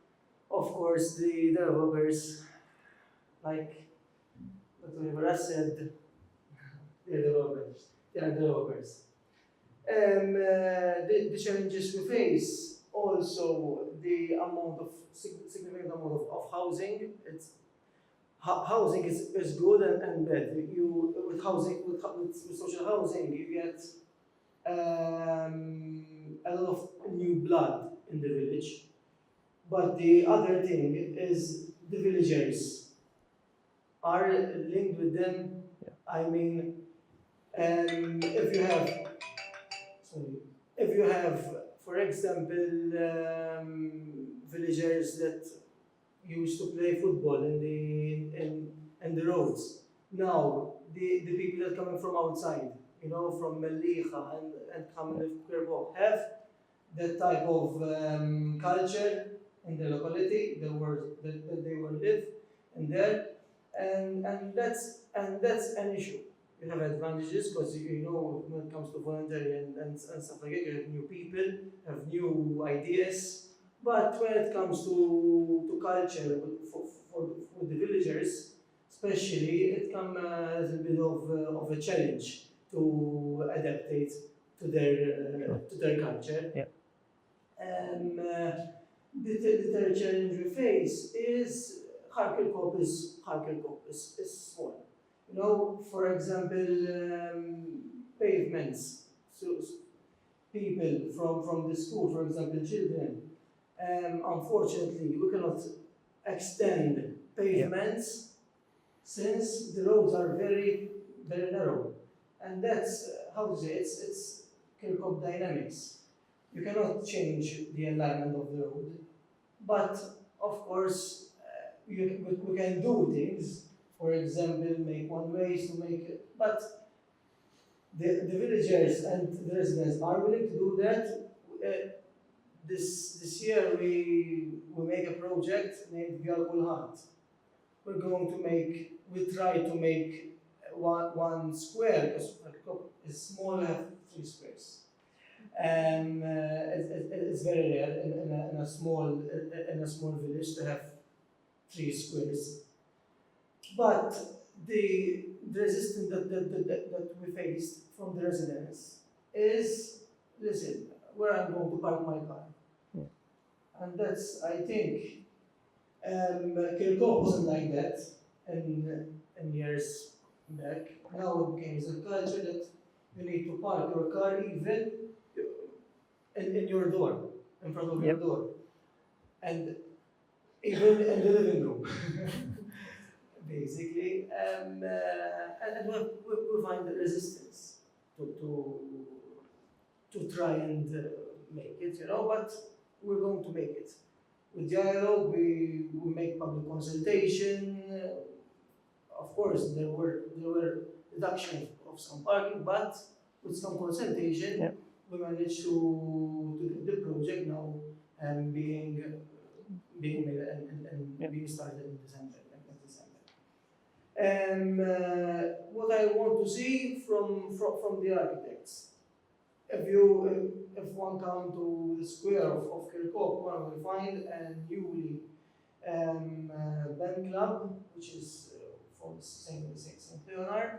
of course the developers, like whatever I said, they're developers. They are developers. The challenges we face, also the significant amount of housing. Housing is good and bad. With social housing, you get a lot of new blood in the village. But the other thing is the villagers are linked with them. I mean, if you have, for example, villagers that used to play football in the roads. Now the people that coming from outside, from Mellicha and coming to Kirkop, have that type of culture in the locality that they will live in there, and that's an issue. You have advantages because when it comes to voluntary and stuff like that, you have new people, have new ideas. But when it comes to culture for the villagers, especially, it comes a little bit of a challenge to adapt it to their culture. Yeah. The third challenge we face is Kirkop is small. For example, pavements. So people from the school, for example, children. Unfortunately, we cannot extend pavements since the roads are very, very narrow. And that's, it's Kirkop dynamics. You cannot change the alignment of the road. But, of course, we can do things. For example, make one ways to make it. But the villagers and the residents are willing to do that. This year we make a project named Vialkul Hunt. We try to make one square, because it's small, we have 3 squares. And it's very rare in a small village to have 3 squares. But the resistance that we faced from the residents is, listen, where I'm going to park my car. And that's, I think, Kirkop wasn't like that in years back. Now it became a culture that you need to park your car even in your door, in front of your door. and even in the living room, basically. And we find the resistance to try and make it, but we're going to make it. With dialogue, we make public consultation. Of course, there were reduction of some parking, but with some consultation, Yeah. we managed to get the project now being made and being started in December. What I want to see from the architects, if one come to the square of Kirkuk, one will find a newly band club, which is from St. Leonard,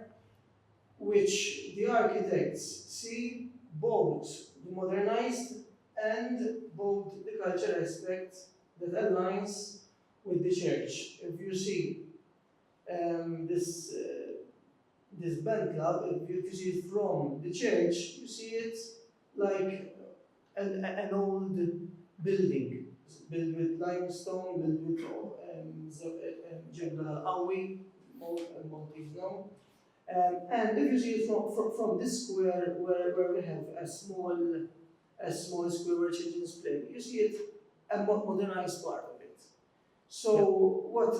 which the architects see both the modernized and both the cultural aspect that aligns with the church. If you see this band club, if you see it from the church, you see it like an old building, built with limestone, built with Jebel al-Awi, Maltese known. And if you see it from this square where we have a small square where children play, you see it a modernized part of it. So what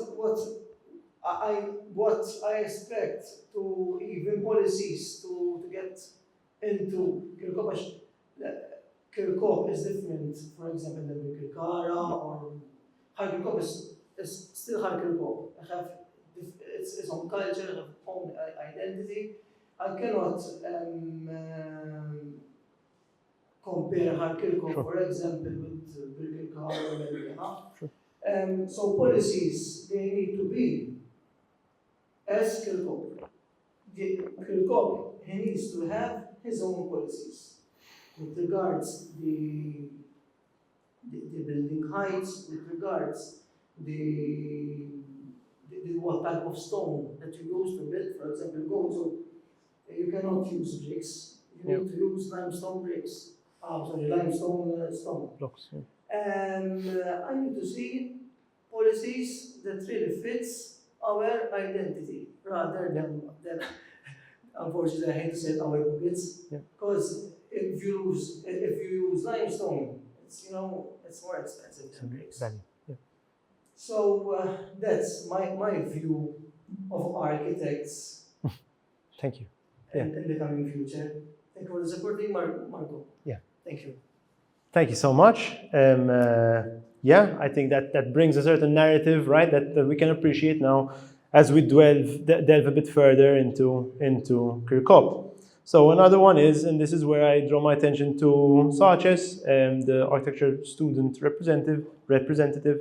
I expect to even policies to get into Kirkuk. Kirkuk is different, for example, than Kirkara or Kirkuk is still Kirkuk. Its own culture, its own identity. I cannot compare Kirkuk, Sure. for example, with Kirkara or Melbourne. Sure. So policies, they need to be as Kirkuk. Kirkuk, he needs to have his own policies with regards the building heights, with regards the what type of stone that you use to build. For example, gold, you cannot use bricks. You need to use limestone bricks. Limestone stone. Blocks. Yeah. And I need to see policies that really fits our identity rather than unfortunately I hate to say it, our pockets, because if you use limestone, it's more expensive than bricks. Yeah. So that's my view of architects. Thank you. In the coming future. Thank you for supporting Marco. Yeah. Thank you. Thank you so much. I think that brings a certain narrative, right, that we can appreciate now as we delve a bit further into Kirkuk. So another one is, and this is where I draw my attention to Sarches, the architecture student representative.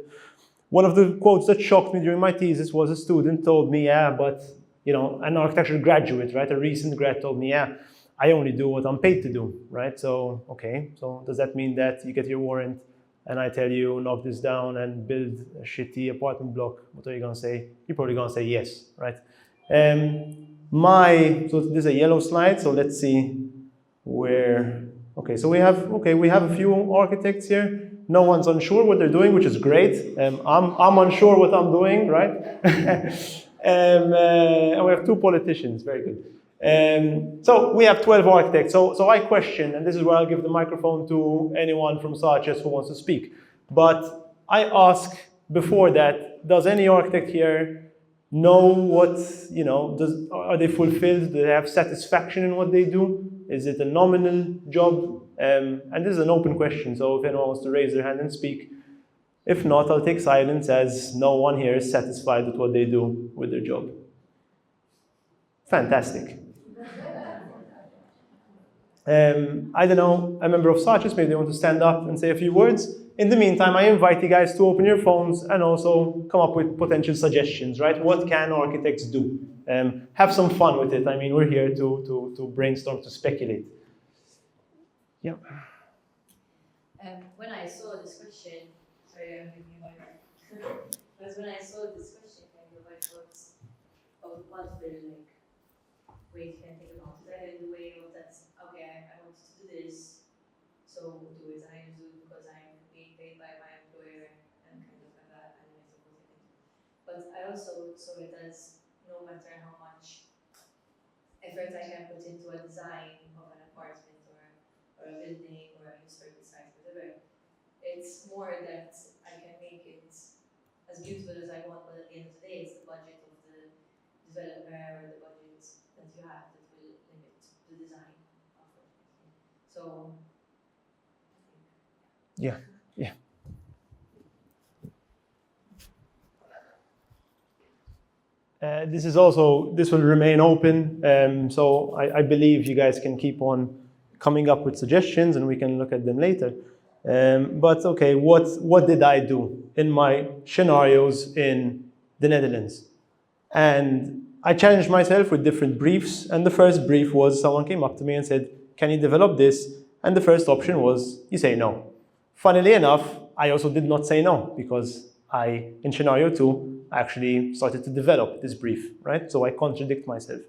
One of the quotes that shocked me during my thesis was a student told me, but an architecture graduate, right, a recent grad told me, I only do what I'm paid to do, right? So, okay, so does that mean that you get your warrant and I tell you, knock this down and build a shitty apartment block? What are you gonna say? You're probably gonna say yes, right? So this is a yellow slide, so let's see where, so we have a few architects here. No one's unsure what they're doing, which is great. I'm unsure what I'm doing, right? And we have two politicians, very good. So we have 12 architects. So I question, and this is where I'll give the microphone to anyone from Sarches who wants to speak. But I ask before that, does any architect here know what, are they fulfilled? Do they have satisfaction in what they do? Is it a nominal job? And this is an open question, so if anyone wants to raise their hand and speak. If not, I'll take silence as no one here is satisfied with what they do with their job. Fantastic. I don't know, a member of Sarches, maybe they want to stand up and say a few words. In the meantime, I invite you guys to open your phones and also come up with potential suggestions, right? What can architects do? Have some fun with it. I mean, we're here to brainstorm, to speculate. Yeah. When I saw this question, sorry, I'm giving you my mic. Because when I saw this question, I thought of what will ways you can think about it. In the way of that, okay, I wanted to do this, so do it. I do it because I'm being paid by my employer. well, so it does, no matter how much effort I can put into a design of an apartment or a building or a historical site, whatever, it's more that I can make it as beautiful as I want, but at the end of the day, it's the budget of the developer or the budget that you have that will limit the design, unfortunately. So, Yeah. This will remain open, so I believe you guys can keep on coming up with suggestions and we can look at them later. But okay, what did I do in my scenarios in the Netherlands? And I challenged myself with different briefs, and the first brief was someone came up to me and said, can you develop this? And the first option was, you say no. Funnily enough, I also did not say no, because in scenario 2, I actually started to develop this brief, right? So I contradict myself.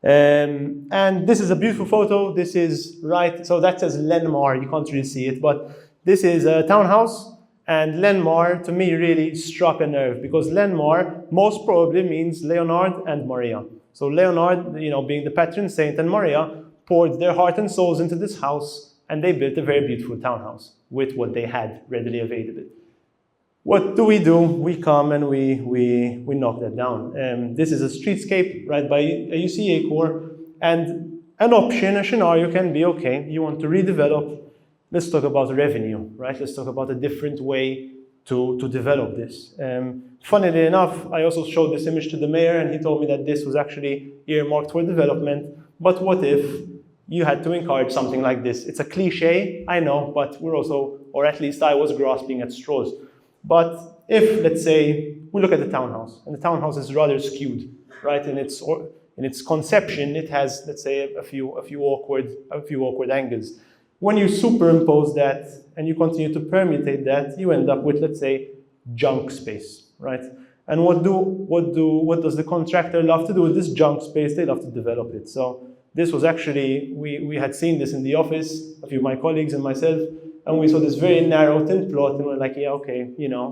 And this is a beautiful photo. This is right, so that says Lenmar, you can't really see it, but this is a townhouse, and Lenmar to me really struck a nerve, because Lenmar most probably means Leonard and Maria. So Leonard, being the patron saint, and Maria poured their heart and souls into this house, and they built a very beautiful townhouse with what they had readily available. What do? We come and we knock that down. This is a streetscape right by a UCA core, and an option, a scenario can be, okay, you want to redevelop, let's talk about revenue, right? Let's talk about a different way to develop this. Funnily enough, I also showed this image to the mayor, and he told me that this was actually earmarked for development, but what if you had to encourage something like this? It's a cliche, I know, but we're also, or at least I was grasping at straws. But if, let's say, we look at the townhouse, and the townhouse is rather skewed, right? In its conception, it has, let's say, a few awkward angles. When you superimpose that and you continue to permutate that, you end up with, let's say, junk space, right? And what does the contractor love to do with this junk space? They love to develop it. So this was actually, we had seen this in the office, a few of my colleagues and myself, and we saw this very narrow thin plot, and we're like, yeah, okay,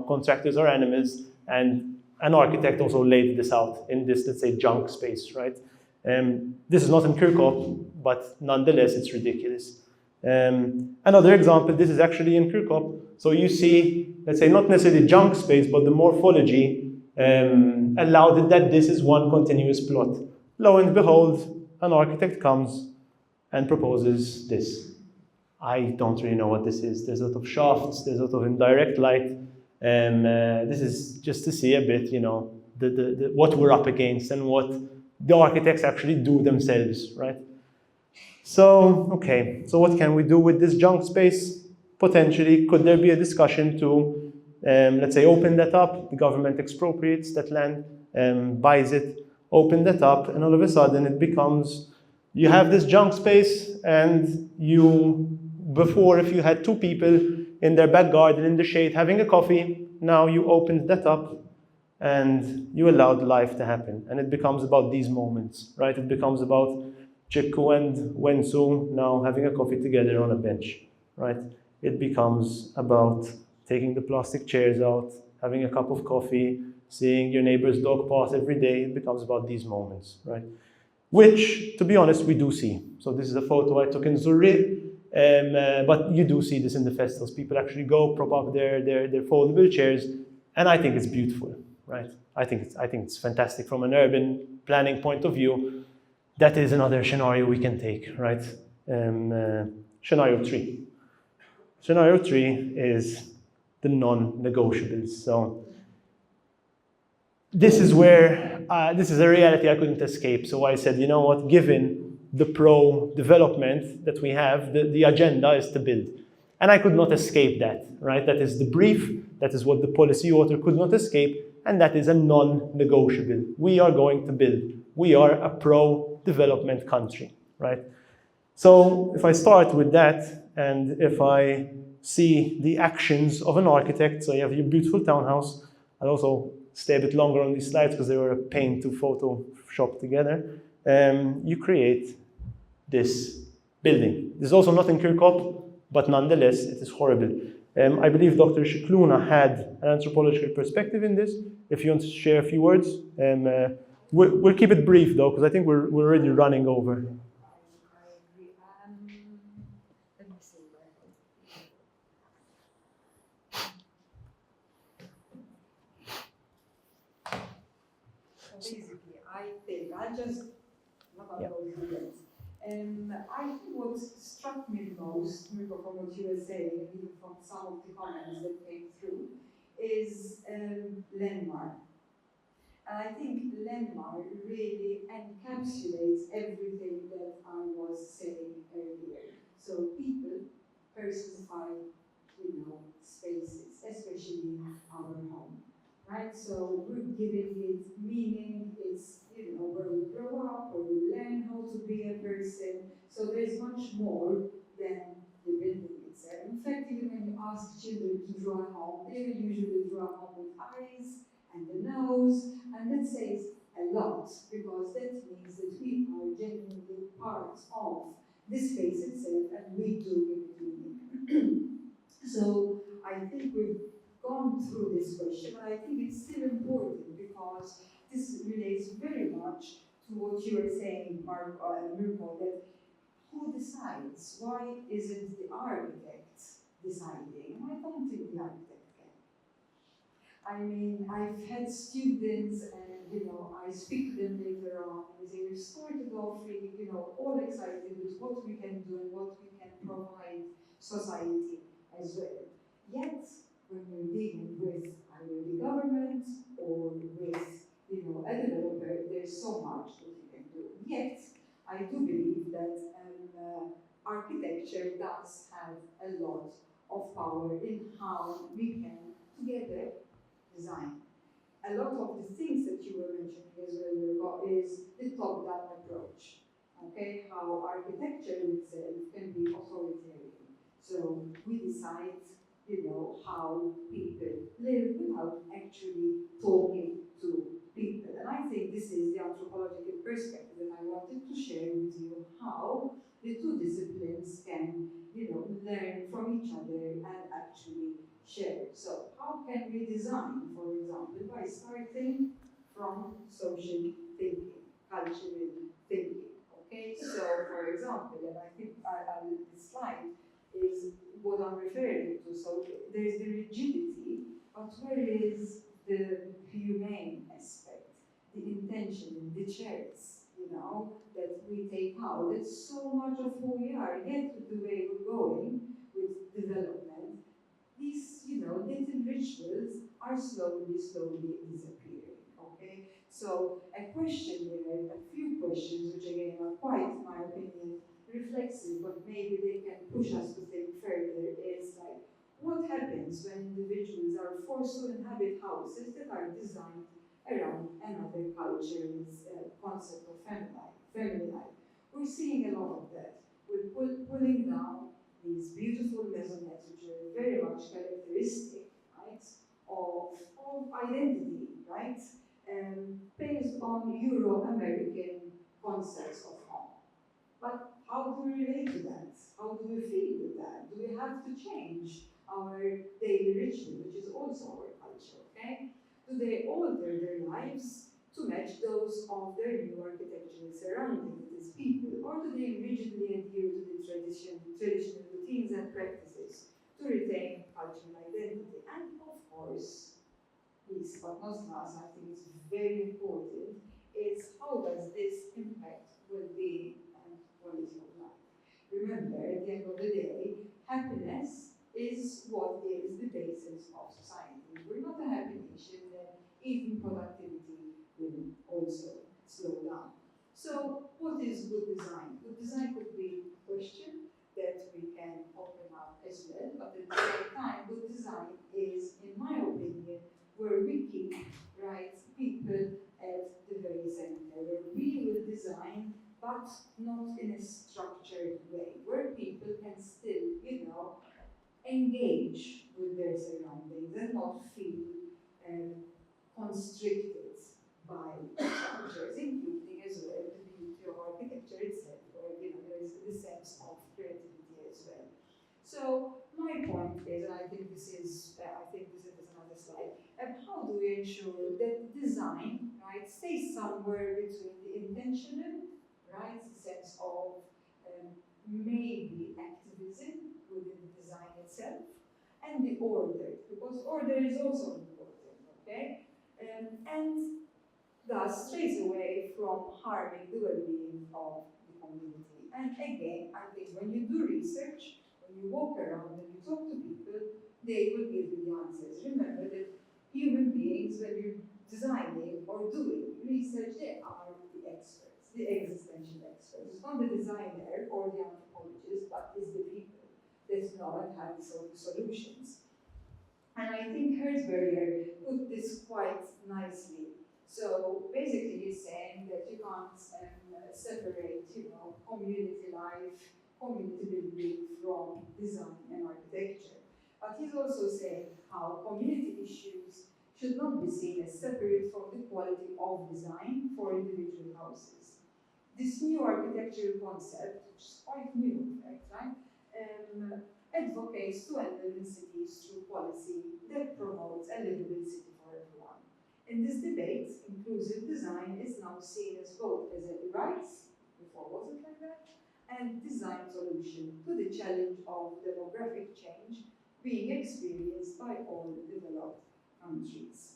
contractors are animals, and an architect also laid this out in this, let's say, junk space, right? This is not in Kirkop, but nonetheless, it's ridiculous. Another example, this is actually in Kirkop. So you see, let's say, not necessarily junk space, but the morphology allowed that this is one continuous plot. Lo and behold, an architect comes and proposes this. I don't really know what this is. There's a lot of shafts, there's a lot of indirect light. This is just to see a bit, what we're up against and what the architects actually do themselves, right? So, okay, so what can we do with this junk space? Potentially, could there be a discussion to, let's say, open that up? The government expropriates that land, buys it, open that up, and all of a sudden it becomes, you have this junk space, and before, if you had two people in their back garden in the shade having a coffee, now you opened that up and you allowed life to happen. And it becomes about these moments, right? It becomes about Chiku and Wensu now having a coffee together on a bench, right? It becomes about taking the plastic chairs out, having a cup of coffee, seeing your neighbor's dog pass every day. It becomes about these moments, right? Which, to be honest, we do see. So this is a photo I took in Zurich. But you do see this in the festivals. People actually go prop up their foldable chairs, and I think it's beautiful, right? I think it's fantastic from an urban planning point of view. That is another scenario we can take, right? Scenario 3. Scenario 3 is the non-negotiables. So this is where this is a reality I couldn't escape. So I said, you know what? Given the pro-development that we have, the agenda is to build. And I could not escape that, right? That is the brief, that is what the policy author could not escape, and that is a non-negotiable. We are going to build. We are a pro-development country, right? So if I start with that, and if I see the actions of an architect, so you have your beautiful townhouse, I'll also stay a bit longer on these slides because they were a pain to Photoshop together. You create this building. This is also not in Kirkop, but nonetheless, it is horrible. I believe Dr. Shikluna had an anthropological perspective in this. If you want to share a few words, we'll keep it brief though, because I think we're already running over. I agree. Let me see where. So basically, I think I'll just not gonna go through that. I think what struck me the most, Mirko, from what you were saying, and even from some of the comments that came through, is landmark. And I think landmark really encapsulates everything that I was saying earlier. So people personify, spaces, especially our home, right? So we're giving it meaning. It's where we grow up, where we learn how to be a person. So there's much more than the building itself. In fact, even when you ask children to draw a home, they will usually draw a home with eyes and the nose, and that says a lot because that means that we are genuinely part of the space itself, and we do give it meaning. So I think we've gone through this question, but I think it's still important because this relates very much to what you were saying, Mirko, that who decides? Why isn't the architect deciding? And I don't think the architect can. I mean, I've had students, and I speak to them later on, and they say, we started off really, all excited with what we can do and what we can provide society as well. Yet, when you're dealing with either the government or with, a developer, there's so much that you can do. Yet, I do believe that architecture does have a lot of power in how we can together design. A lot of the things that you were mentioning as well, is the top-down approach. Okay, how architecture itself can be authoritarian. So we decide, how people live without actually talking to people. And I think this is the anthropological perspective that I wanted to share with you, how the two disciplines can, learn from each other and actually share. So how can we design, for example, by starting from social thinking, cultural thinking? Okay, so for example, and I think this slide is what I'm referring to. So there's the rigidity, but where is the humane aspect, the intention, the chairs, that we take out? It's so much of who we are, yet with the way we're going with development, these, little rituals are slowly disappearing. Okay, so a question there, a few questions, which again are quite, in my opinion, reflexive, but maybe they can push us to think further, is like, what happens when individuals are forced to inhabit houses that are designed around another culture's concept of family life? We're seeing a lot of that. We're pulling down these beautiful maisonettes, which are very much characteristic, right, of identity, right, based on Euro-American concepts of home. But how do we relate to that? How do we feel with that? Do we have to change our daily ritual, which is also our culture, okay? Do they alter their lives to match those of their new architectural surroundings, that is people, or do they rigidly adhere to the traditional routines and practices to retain cultural identity? And of course, least but not last, I think it's very important, is how does this impact well-being and quality of life? Remember, at the end of the day, happiness is what is the basis of society. If we're not a happy nation, then even productivity will also slow down. So, what is good design? Good design could be a question that we can open up as well, but at the same time, good design is, in my opinion, where we keep, right, people at the very center, where we will design, but not in a structured way, where people can still, engage with their surroundings and not feel constricted by structures, including as well the beauty of architecture itself, where there is the sense of creativity as well. So my point is, and I think this is another slide, how do we ensure that design, right, stays somewhere between the intentional, right, sense of maybe activism within the design itself, and the order, because order is also important, okay? And thus strays away from harming the well-being of the community. And again, I think when you do research, when you walk around and you talk to people, they will give you the answers. Remember that human beings, when you're designing or doing research, they are the experts, the existential experts. It's not the designer or the anthropologist, but it's the people that know and have the solutions. And I think Herzberger put this quite nicely. So basically he's saying that you can't separate, community life, community building from design and architecture. But he's also saying how community issues should not be seen as separate from the quality of design for individual houses. This new architectural concept, which is quite new in fact, right? Advocates to enable cities through policy that promotes a livable city for everyone. In this debate, inclusive design is now seen as both as a right, before wasn't like that, and design solution to the challenge of demographic change being experienced by all developed countries.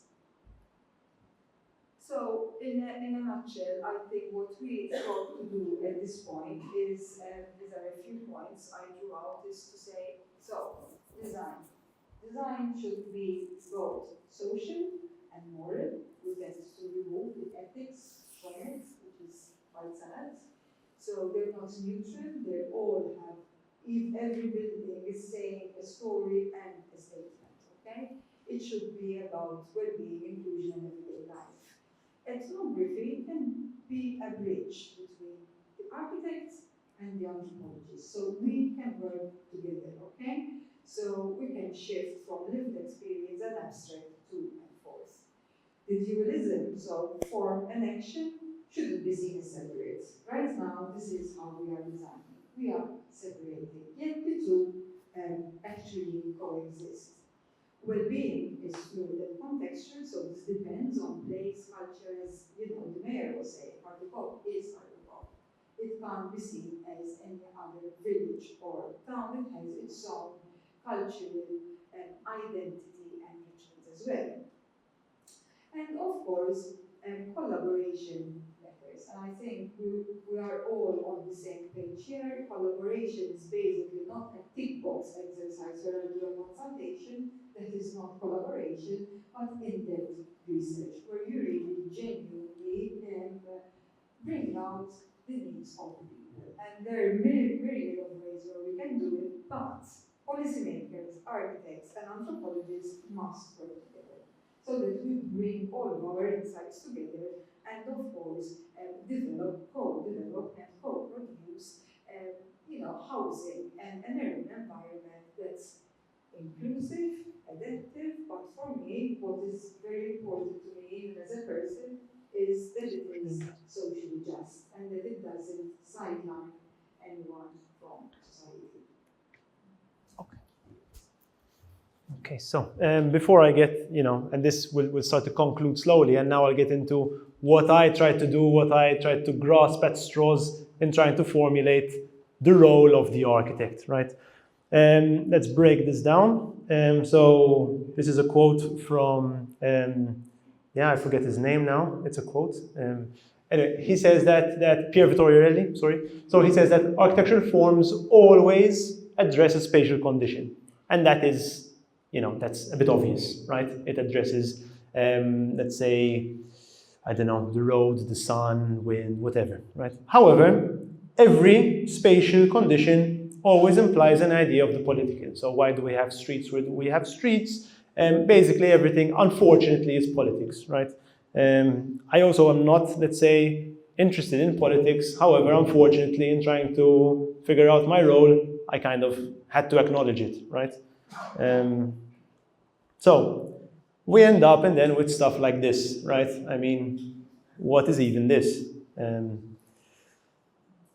So, in a nutshell, I think what we thought to do at this point is, these are a few points I drew out, is to say, so, design. Design should be both social and moral. We tend to remove the ethics from it, which is quite sad. So they're not neutral, they all have, if every building is saying a story and a statement, okay? It should be about well-being, inclusion, and everyday life. Ethnography can be a bridge between the architects and the anthropologists. So we can work together, okay? So we can shift from lived experience and abstract to enforce. The dualism, so form and action, shouldn't be seen as separate. Right now, this is how we are designing. We are separating, yet the two actually coexist. Well-being is fluid and contextual, so this depends on place, culture, as the mayor was saying, Hartlepool is Hartlepool. It can't be seen as any other village or town. It has its own cultural identity and rituals as well. And of course, collaboration matters. And I think we are all on the same page here. Collaboration is basically not a tick box exercise where I do a consultation. That is not collaboration, but in-depth research, where you really genuinely bring out the needs of the people. And there are myriad of ways where we can do it, but policymakers, architects, and anthropologists must work together so that we bring all of our insights together and, of course, develop, co-develop, and co-produce housing and an urban environment that's inclusive, adaptive, but for me, what is very important to me, even as a person, is that it is socially just and that it doesn't sideline anyone from society. Okay, so before I get, and this will start to conclude slowly, and now I'll get into what I try to do, what I try to grasp at straws in trying to formulate the role of the architect, right? Let's break this down. So this is a quote from, I forget his name now. It's a quote. Anyway, he says that Pier Vittorio Relli, sorry. So he says that architectural forms always address a spatial condition. And that is, that's a bit obvious, right? It addresses, let's say, I don't know, the road, the sun, wind, whatever, right? However, every spatial condition always implies an idea of the political. So why do we have streets? Where do we have streets? Basically everything, unfortunately, is politics, right? I also am not, let's say, interested in politics. However, unfortunately, in trying to figure out my role, I kind of had to acknowledge it, right? So we end up and then with stuff like this, right? I mean, what is even this?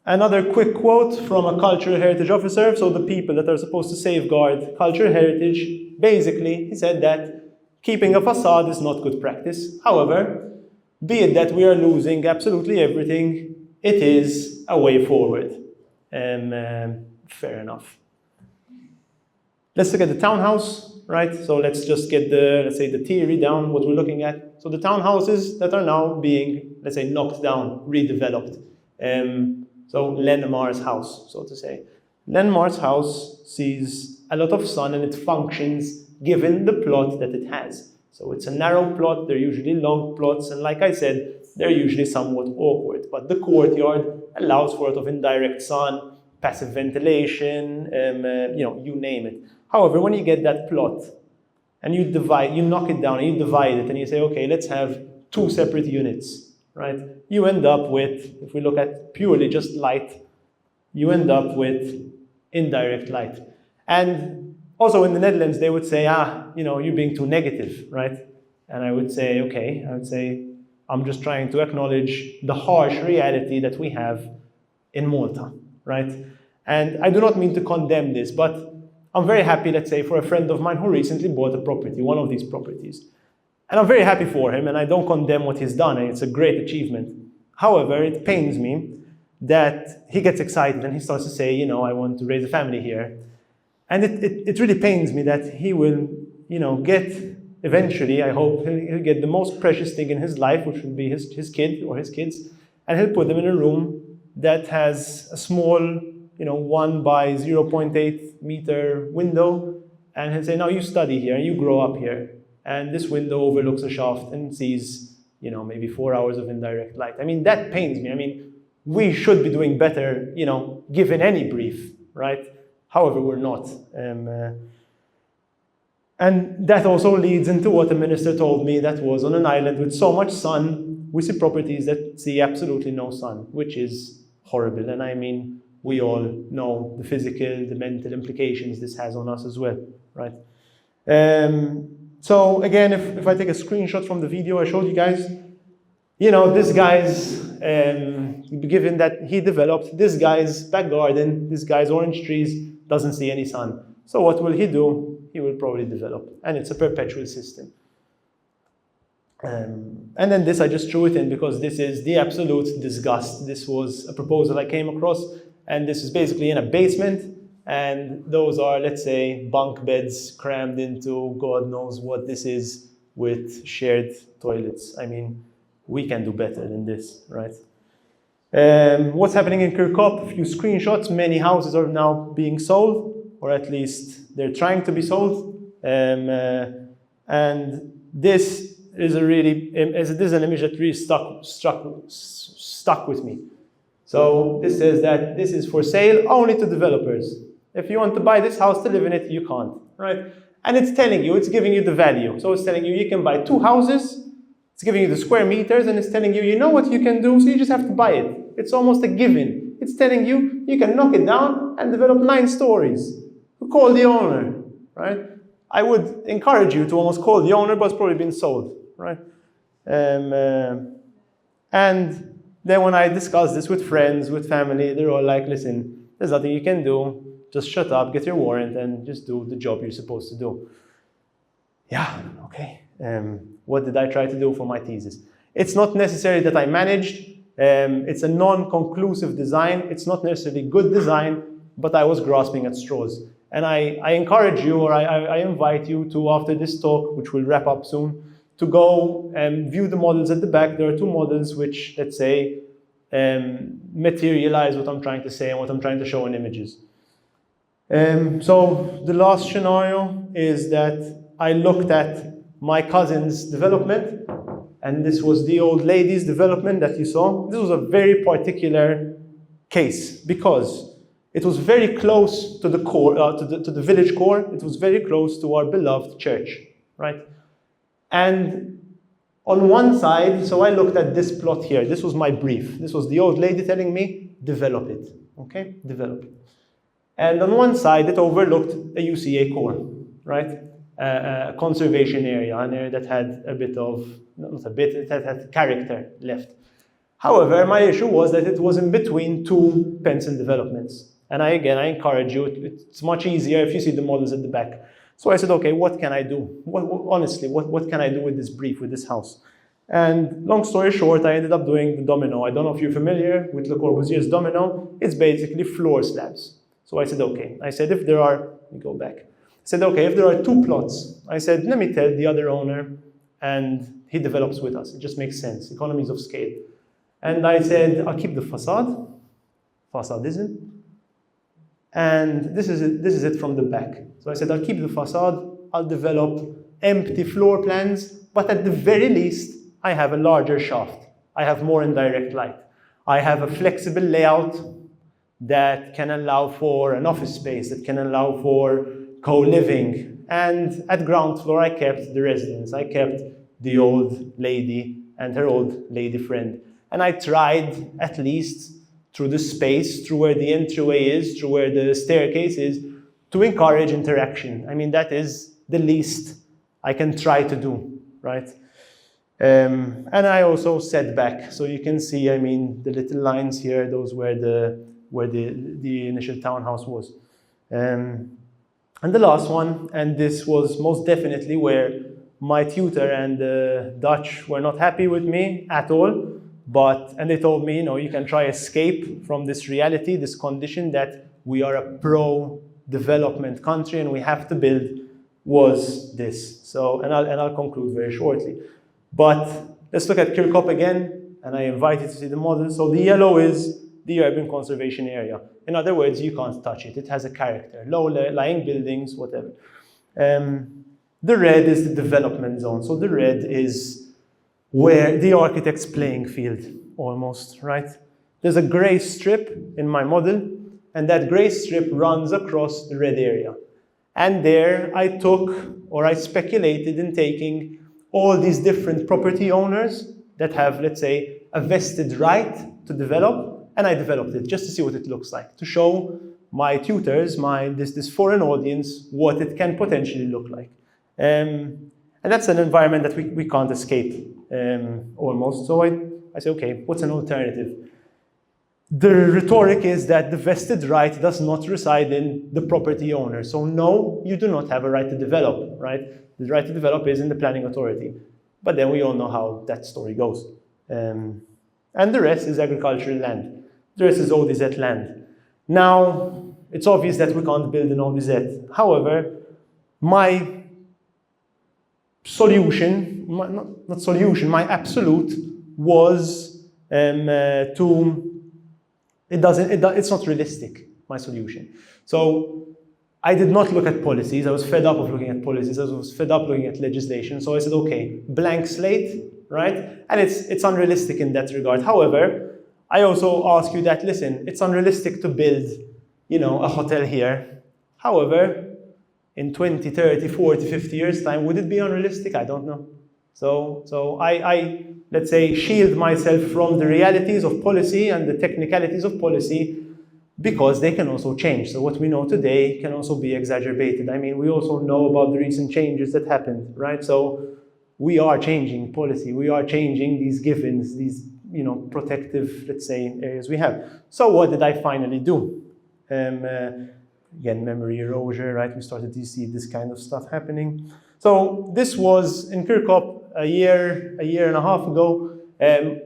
Another quick quote from a cultural heritage officer, so the people that are supposed to safeguard cultural heritage, basically, he said that keeping a facade is not good practice. However, be it that we are losing absolutely everything, it is a way forward. Fair enough. Let's look at the townhouse, right? So let's just get the, let's say, the theory down, what we're looking at. So the townhouses that are now being, let's say, knocked down, redeveloped. So Lenmar's house, so to say. Lenmar's house sees a lot of sun and it functions given the plot that it has. So it's a narrow plot, they're usually long plots, and like I said, they're usually somewhat awkward. But the courtyard allows for a lot of indirect sun, passive ventilation, you name it. However, when you get that plot and you knock it down and you divide it and you say, okay, let's have 2 separate units, right? You end up with, if we look at purely just light, you end up with indirect light. And also in the Netherlands, they would say, you're being too negative, right? And I would say, okay, I'm just trying to acknowledge the harsh reality that we have in Malta, right? And I do not mean to condemn this, but I'm very happy, let's say, for a friend of mine who recently bought a property, one of these properties. And I'm very happy for him, and I don't condemn what he's done, and it's a great achievement. However, it pains me that he gets excited and he starts to say, I want to raise a family here. And it really pains me that he will, get, eventually, I hope, he'll get the most precious thing in his life, which will be his kid or his kids, and he'll put them in a room that has a small, 1 by 0.8 meter window, and he'll say, now you study here, you grow up here. And this window overlooks a shaft and sees, maybe 4 hours of indirect light. I mean, that pains me. We should be doing better, given any brief, right? However, we're not. And that also leads into what the minister told me, that was on an island with so much sun, we see properties that see absolutely no sun, which is horrible. And we all know the physical, the mental implications this has on us as well, right? So again, if I take a screenshot from the video I showed you guys, this guy's, given that he developed, this guy's back garden, this guy's orange trees, doesn't see any sun. So what will he do? He will probably develop, and it's a perpetual system. And then this, I just threw it in because this is the absolute disgust. This was a proposal I came across, and this is basically in a basement, and those are, let's say, bunk beds crammed into God knows what this is with shared toilets. We can do better than this, right? What's happening in Kirkop? A few screenshots. Many houses are now being sold, or at least they're trying to be sold. And this is an image that really stuck with me. So this says that this is for sale only to developers. If you want to buy this house to live in it, you can't, right? And it's telling you, it's giving you the value. So it's telling you can buy 2 houses, it's giving you the square meters, and it's telling you, you know what you can do, so you just have to buy it. It's almost a given. It's telling you, you can knock it down and develop 9 stories. Call the owner, right? I would encourage you to almost call the owner, but it's probably been sold, right? And then when I discuss this with friends, with family, they're all like, listen, there's nothing you can do. Just shut up, get your warrant, and just do the job you're supposed to do. Yeah, okay. What did I try to do for my thesis? It's not necessarily that I managed. It's a non-conclusive design. It's not necessarily good design, but I was grasping at straws. And I encourage you, or I invite you to, after this talk, which will wrap up soon, to go and view the models at the back. There are 2 models which, let's say, materialize what I'm trying to say and what I'm trying to show in images. So the last scenario is that I looked at my cousin's development, and this was the old lady's development that you saw. This was a very particular case because it was very close to the core, to the village core. It was very close to our beloved church, right? And on one side, so I looked at this plot here. This was my brief. This was the old lady telling me, develop it, okay? Develop it. And on one side, it overlooked a UCA core, right? A conservation area, an area that had a bit of, not a bit, it had character left. However, my issue was that it was in between two pencil developments. And I encourage you, it's much easier if you see the models at the back. So I said, okay, what can I do? Honestly, what can I do with this brief, with this house? And long story short, I ended up doing the domino. I don't know if you're familiar with Le Corbusier's domino. It's basically floor slabs. So I said, okay. I said, if there are, let me go back. I said, okay, if there are two plots, I said, let me tell the other owner, and he develops with us. It just makes sense, economies of scale. And I said, I'll keep the facade-ism, and this is it from the back. So I said, I'll keep the facade, I'll develop empty floor plans, but at the very least, I have a larger shaft. I have more indirect light. I have a flexible layout that can allow for an office space, that can allow for co-living. And at ground floor, I kept the residence. I kept the old lady and her old lady friend. And I tried, at least through the space, through where the entryway is, through where the staircase is, to encourage interaction. I mean, that is the least I can try to do, right? And I also set back. So you can see, I mean, the little lines here, those where the initial townhouse was. And the last one, and this was most definitely where my tutor and the Dutch were not happy with me at all. And they told me, you can try escape from this reality, this condition that we are a pro-development country and we have to build, was this. So, and I'll conclude very shortly. But let's look at Kirkop again, and I invite you to see the model. So the yellow is the urban conservation area. In other words, you can't touch it. It has a character, low-lying buildings, whatever. The red is the development zone. So the red is where the architect's playing field, almost, right? There's a gray strip in my model, and that gray strip runs across the red area. And there I speculated in taking all these different property owners that have, let's say, a vested right to develop, and I developed it just to see what it looks like, to show my tutors, this foreign audience, what it can potentially look like. And that's an environment that we can't escape, almost. So I say, okay, what's an alternative? The rhetoric is that the vested right does not reside in the property owner. So no, you do not have a right to develop, right? The right to develop is in the planning authority. But then we all know how that story goes. And the rest is agricultural land. The rest is ODZ land. Now, it's obvious that we can't build an ODZ. However, my solution, my absolute was it's not realistic, my solution. So I did not look at policies. I was fed up of looking at policies. I was fed up looking at legislation. So I said, okay, blank slate, right? And it's unrealistic in that regard. However, I also ask you that, listen, it's unrealistic to build, a hotel here. However, in 20, 30, 40, 50 years' time, would it be unrealistic? I don't know. So I let's say, shield myself from the realities of policy and the technicalities of policy, because they can also change. So what we know today can also be exacerbated. I mean, we also know about the recent changes that happened, right? So we are changing policy. We are changing these givens, these protective, let's say, areas we have. So what did I finally do? Again, memory erasure, right? We started to see this kind of stuff happening. So this was in Kirkop a year and a half ago.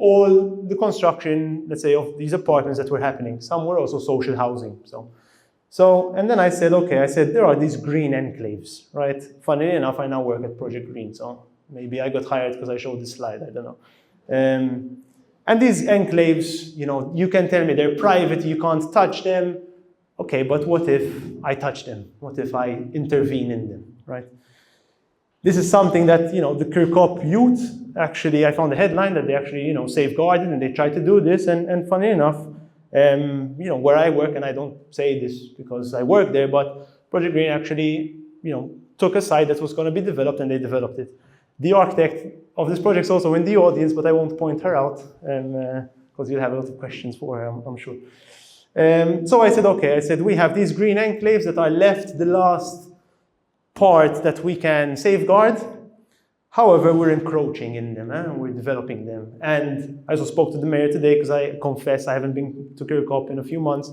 All the construction, let's say, of these apartments that were happening. Some were also social housing. So, and then I said, okay, there are these green enclaves, right? Funnily enough, I now work at Project Green, so maybe I got hired because I showed this slide, I don't know. And these enclaves, you can tell me they're private, you can't touch them. Okay, but what if I touch them? What if I intervene in them, right? This is something that, the Kirkop youth, actually, I found a headline that they actually, safeguarded, and they tried to do this. And funny enough, where I work, and I don't say this because I work there, but Project Green actually, took a site that was going to be developed, and they developed it. The architect of this project is also in the audience, but I won't point her out, because you'll have a lot of questions for her, I'm sure. So I said, okay, we have these green enclaves that are left, the last part that we can safeguard. However, we're encroaching in them, and we're developing them. And I also spoke to the mayor today, because I confess I haven't been to Kirkop in a few months.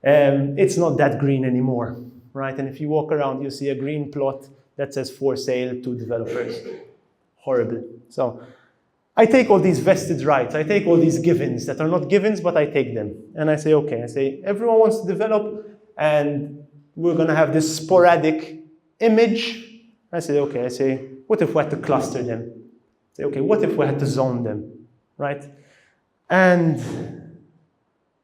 It's not that green anymore, right? And if you walk around, you see a green plot that says for sale to developers. Horrible. So I take all these vested rights, I take all these givens that are not givens, but I take them. And I say, okay, I say, everyone wants to develop, and we're going to have this sporadic image. I say, okay, I say, what if we had to cluster them? I say, okay, what if we had to zone them, right? And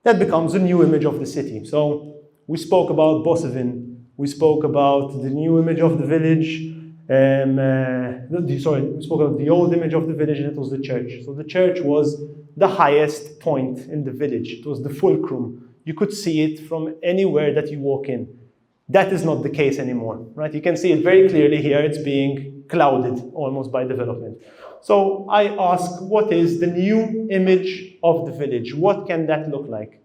that becomes a new image of the city. So we spoke about Boissevain, we spoke about the new image of the village, we spoke about the old image of the village, and it was the church. So the church was the highest point in the village. It was the fulcrum. You could see it from anywhere that you walk in. That is not the case anymore, right? You can see it very clearly here. It's being clouded almost by development. So I ask, what is the new image of the village? What can that look like?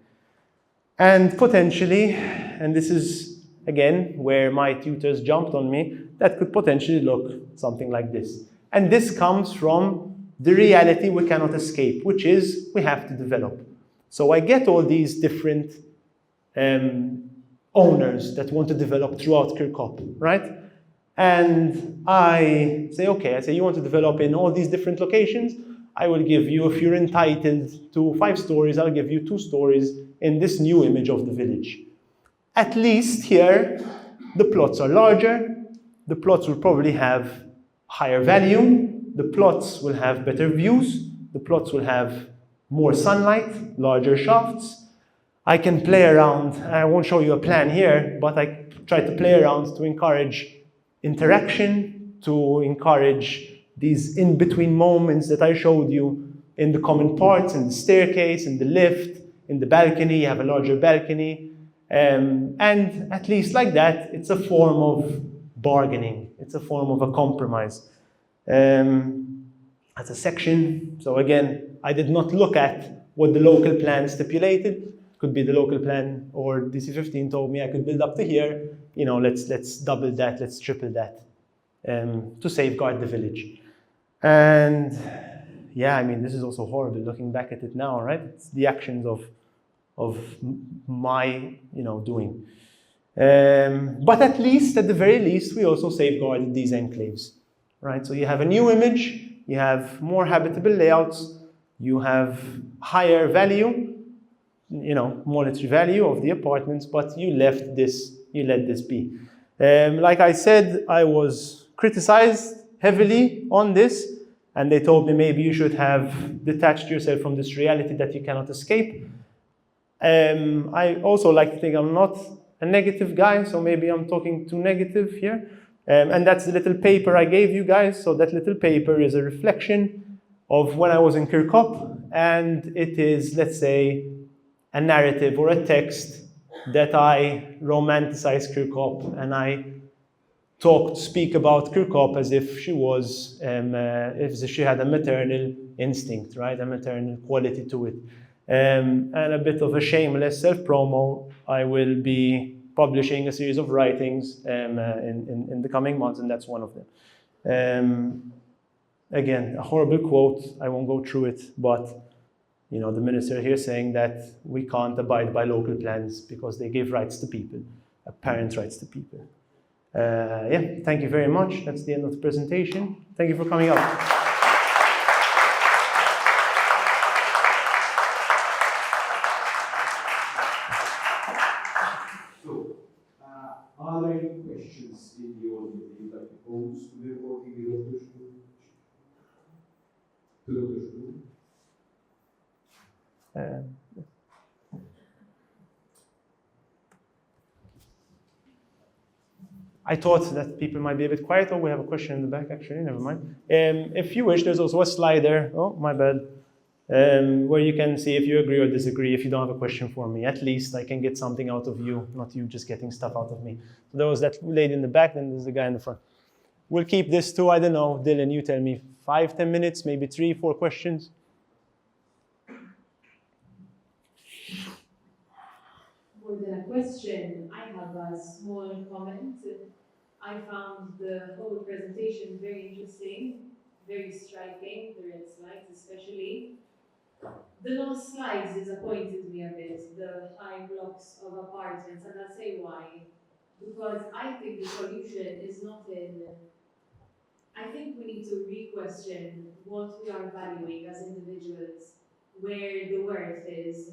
And potentially, and this is again where my tutors jumped on me, that could potentially look something like this. And this comes from the reality we cannot escape, which is we have to develop. So I get all these different owners that want to develop throughout Kirkop, right? And I say, okay, I say, you want to develop in all these different locations? I will give you, if you're entitled to 5 stories, I'll give you 2 stories in this new image of the village. At least here, the plots are larger, the plots will probably have higher value, the plots will have better views, the plots will have more sunlight, larger shafts. I can play around, I won't show you a plan here, but I try to play around to encourage interaction, to encourage these in-between moments that I showed you in the common parts, in the staircase, in the lift, in the balcony. You have a larger balcony. And at least like that, it's a form of bargaining. It's a form of a compromise. As a section, so again, I did not look at what the local plan stipulated. Could be the local plan, or DC15 told me I could build up to here. You know, let's double that, let's triple that, to safeguard the village. And yeah, I mean, this is also horrible looking back at it now, right? It's the actions of my, doing. But at the very least, we also safeguarded these enclaves, right? So you have a new image, you have more habitable layouts, you have higher value, monetary value of the apartments, but you let this be. Like I said, I was criticized heavily on this, and they told me maybe you should have detached yourself from this reality that you cannot escape. I also like to think I'm not a negative guy, so maybe I'm talking too negative here. And that's the little paper I gave you guys. So that little paper is a reflection of when I was in Kirkop, and it is, let's say, a narrative or a text that I romanticize Kirkop, and I speak about Kirkop as if she was, as if she had a maternal instinct, right? A maternal quality to it. And a bit of a shameless self-promo, I will be publishing a series of writings in the coming months, and that's one of them. Again, a horrible quote, I won't go through it, but the minister here saying that we can't abide by local plans because they give rights to people, apparent rights to people. Yeah, thank you very much. That's the end of the presentation. Thank you for coming out. So, are there any questions in the audience that you'd like to pose to the Dr. Shrew? I thought that people might be a bit quiet. Oh, we have a question in the back, actually, never mind. If you wish, there's also a slider, oh, my bad, where you can see if you agree or disagree. If you don't have a question for me, at least I can get something out of you, not you just getting stuff out of me. So there was that lady in the back, then there's the guy in the front. We'll keep this to, I don't know, Dylan, you tell me, 5-10 minutes, maybe 3-4 questions. More than a question, I have a small comment. I found the whole presentation very interesting, very striking, the red slides especially. The last slides disappointed me a bit, the high blocks of apartments, and I'll say why. Because I think the solution is not in, I think we need to re-question what we are valuing as individuals, where the worth is.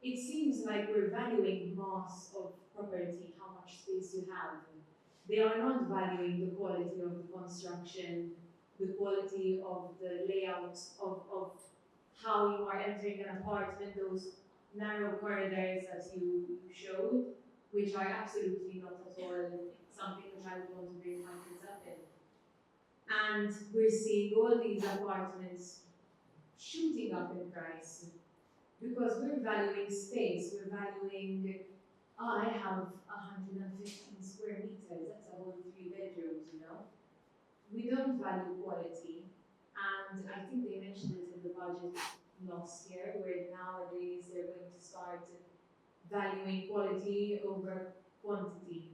It seems like we're valuing mass of property, how much space you have. They are not valuing the quality of the construction, the quality of the layout of how you are entering an apartment, those narrow corridors that you showed, which are absolutely not at all something which I would want to bring my kids up in. And we're seeing all these apartments shooting up in price because we're valuing space, we're valuing, oh, I have 115 square meters, that's a whole 3 bedrooms, you know? We don't value quality, and I think they mentioned it in the budget last year, where nowadays they're going to start valuing quality over quantity.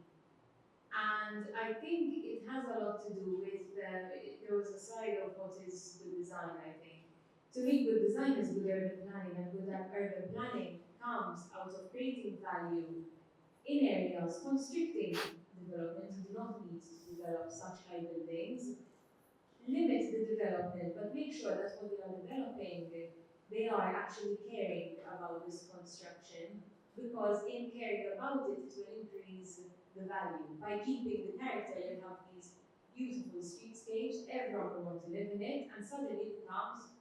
And I think it has a lot to do with there was a side of what is good design, I think. To me, good design is good urban planning, and good urban planning comes out of creating value in areas, constricting development. You do not need to develop such high buildings. Limit the development, but make sure that what they are developing, they are actually caring about this construction, because in caring about it, it will increase the value. By keeping the character, you have these beautiful streetscapes, everyone will want to live in it, and suddenly it becomes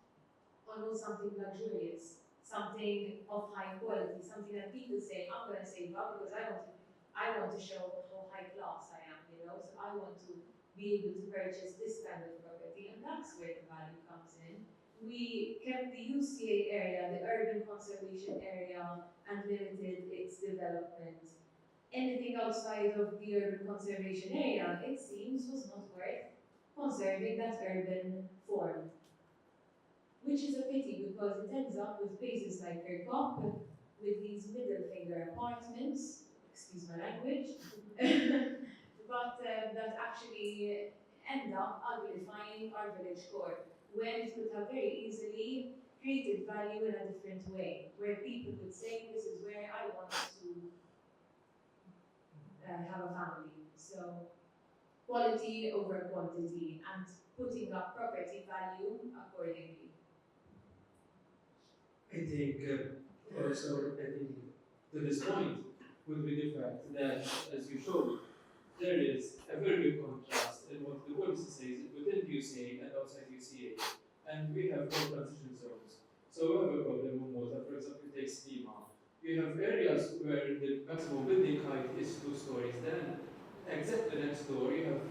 almost something luxurious, something of high quality, something that people say, I'm going to save up because I want to show how high class I am, you know, so I want to be able to purchase this kind of property, and that's where the value comes in. We kept the UCA area, the urban conservation area, and limited its development. Anything outside of the urban conservation area, it seems, was not worth conserving that urban form. Which is a pity, because it ends up with places like Kirkop, with these middle finger apartments, excuse my language, but that actually end up uglifying our village core, when it could have very easily created value in a different way, where people could say, this is where I want to have a family. So quality over quantity, and putting up property value accordingly. I think also adding to this point would be the fact that, as you showed, there is a very big contrast in what the policy says within UCA and outside UCA. And we have no transition zones. So we have a problem with Malta. For example, take Stima. You have areas where the maximum building height is 2 stories. Then, exactly next door, you have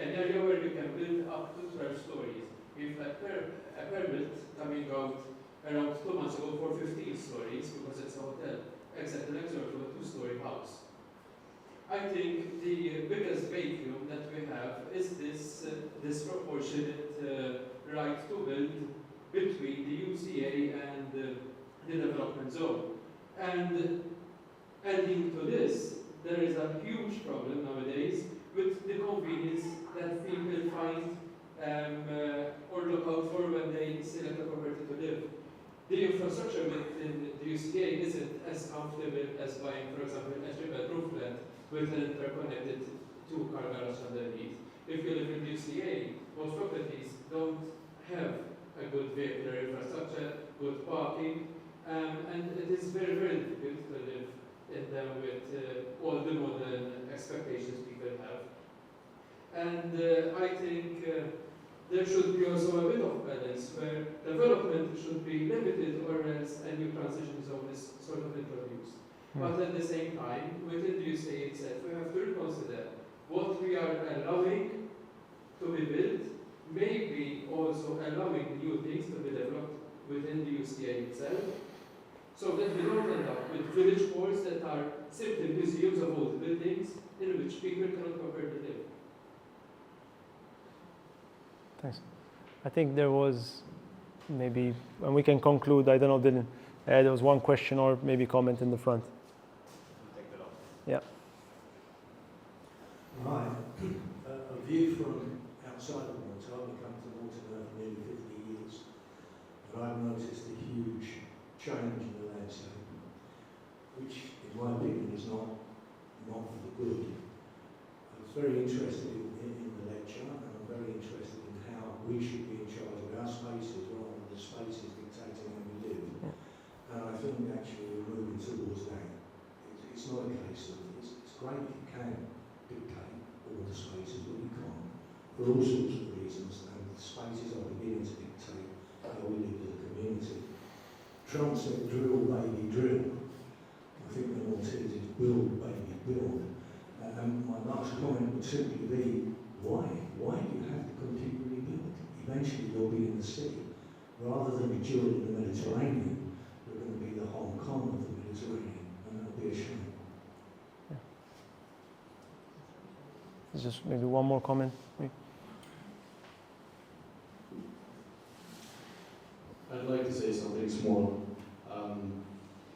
an area where you can build up to 12 stories. We've had a permit coming out around 2 months ago for 15 stories because it's a hotel, exactly next door to a 2-story house. I think the biggest vacuum that we have is this disproportionate right to build between the UCA and the development zone. And adding to this, there is a huge problem nowadays with the convenience that people find or look out for when they select a property to live. The infrastructure within the UCA isn't as comfortable as buying, for example, a 3-bedroom flat with an interconnected 2-car garage underneath. If you live in the UCA, most properties don't have a good vehicular infrastructure, good parking, and it is very, very difficult to live in them with all the modern expectations people have. And I think there should be also a bit of balance where development should be limited, or else a new transition zone is sort of introduced. But at the same time, within the UCA itself, we have to reconsider what we are allowing to be built, maybe also allowing new things to be developed within the UCA itself, so that we don't end up with village halls that are simply museums of old buildings in which people cannot compare to live. Thanks. I think there was maybe, and we can conclude, I don't know, Dylan, there was one question or maybe comment in the front. Yeah. Hi. A view from outside of Malta, we come to in charge of our spaces rather than the spaces dictating how we live. And I think actually we're moving towards that. It's not a case of, it's great if you can dictate all the spaces, but you can't. For all sorts of reasons, and the spaces are beginning to dictate how we live as a community. Trump said, drill, baby, drill. I think the Maltese is build, baby, build. And my last comment would simply be, why? Why do you have to completely rebuild? Eventually you'll be in the sea. Rather than be children in the Mediterranean, you're going to be the Hong Kong of the Mediterranean, and that'll be a shame. Just maybe one more comment. I'd like to say something small.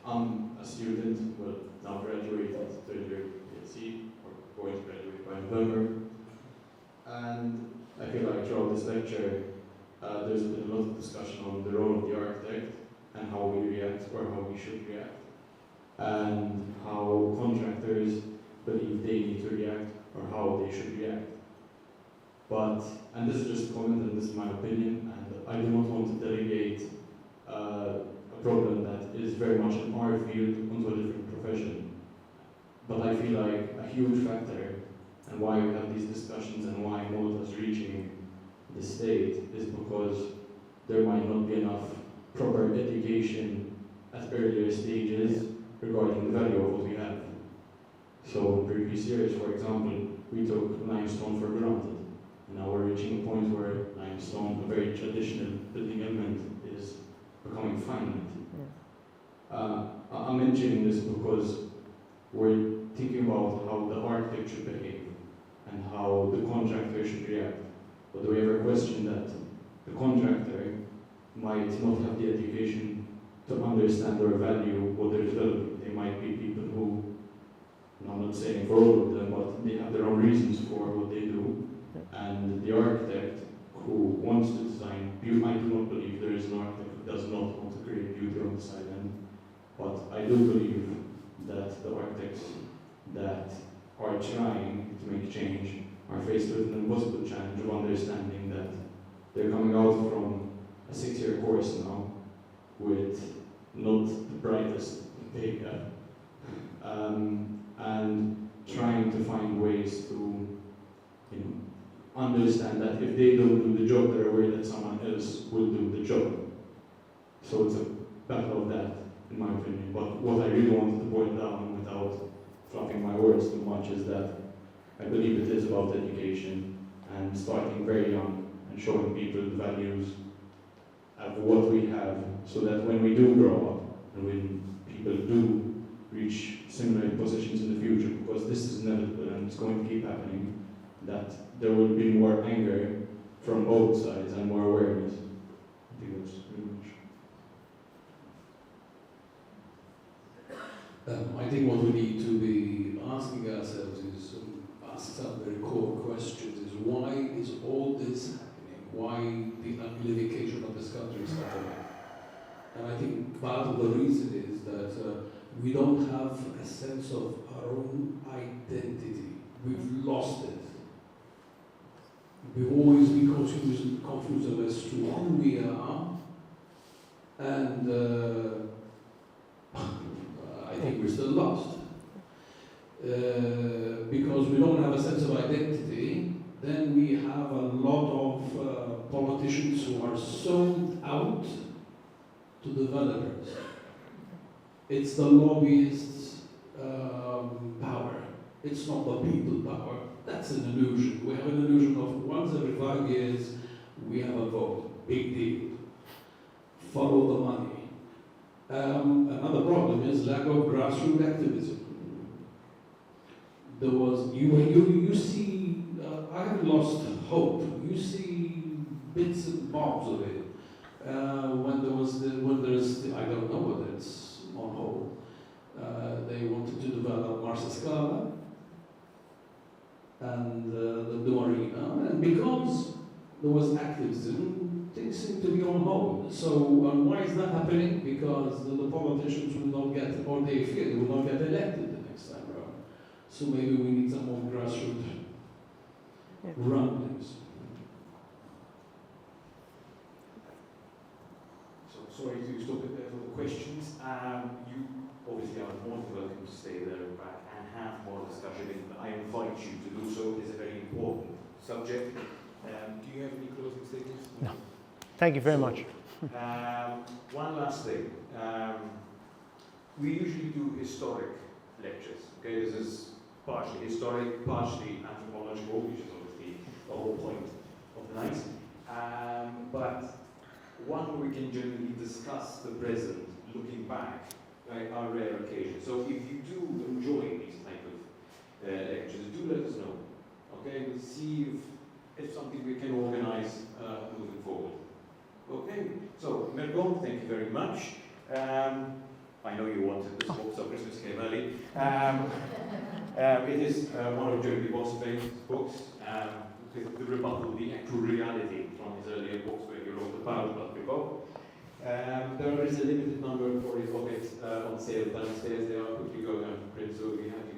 I'm a student, well, now graduated, third year PhD, or going to graduate by November. And I feel like throughout this lecture, there's been a lot of discussion on the role of the architect and how we react, or how we should react, and how contractors believe they need to react, or how they should react. But, and this is just a comment, and this is my opinion, and I do not want to delegate a problem that is very much in our field onto a different profession. But I feel like a huge factor, and why we have these discussions and why Malta is reaching the state, is because there might not be enough proper education at earlier stages regarding the value of what we have. So in previous years, for example, we took limestone for granted. And now we're reaching a point where limestone, a very traditional building element, is becoming finite. I'm mentioning this because we're thinking about how the architect should behave and how the contractor should react. But do we ever question that the contractor might not have the education to understand or value what they're developing? They might be people who, and I'm not saying for all of them, but they have their own reasons for what they do. And the architect who wants to design beauty, I do not believe there is an architect who does not want to create beauty on the side end, but I do believe that the architects that are trying to make change are faced with an impossible challenge of understanding that they're coming out from a 6-year course now with not the brightest pay gap, and trying to find ways to, understand that if they don't do the job, they're aware that someone else will do the job. So it's a battle of that, in my opinion. But what I really wanted to boil down without fluffing my words too much is that I believe it is about education and starting very young and showing people the values of what we have, so that when we do grow up and when people do reach similar positions in the future, because this is inevitable and it's going to keep happening, that there will be more anger from both sides and more awareness. I think that's pretty much. I think what we need to be asking ourselves is, ask some very core questions, is why is all this happening? Why the amplification of this country is happening? And I think part of the reason is that we don't have a sense of our own identity. We've lost it. We've always been confused as to who we are, and I think we're still lost. Because we don't have a sense of identity, then we have a lot of politicians who are sold out to developers. It's the lobbyists' power. It's not the people power. That's an illusion. We have an illusion of once every 5 years we have a vote. Big deal. Follow the money. Another problem is lack of grassroots activism. There was you see. I have lost hope. You see bits and bobs of it. When there's I don't know whether it's on hold. They wanted to develop Marsa Scala and the marina, and because there was activism, things seem to be on hold. So why is that happening? Because the politicians will not get, or they fear they will not get elected the next time around. So maybe we need some more grassroots rumblings. sorry to stop it there for the questions. You obviously are more than welcome to stay there back and have more discussion. I invite you to do so. It is a very important subject. Do you have any closing statements? No. Thank you very much. One last thing. We usually do historic lectures. Okay, this is partially historic, partially anthropological, which is obviously the whole point of the night. But one where we can generally discuss the present, looking back, are rare occasions. So if you do enjoy these type of lectures, do let us know. Okay, we'll see if something we can organize moving forward. Okay, so Mergon, thank you very much. I know you wanted this book, so Christmas came early. It is one of Jeremy Boissevain's books, the rebuttal, the actual reality from his earlier books where he wrote about Patrico. There is a limited number of it on sale downstairs. They are quickly going out of print, so we have to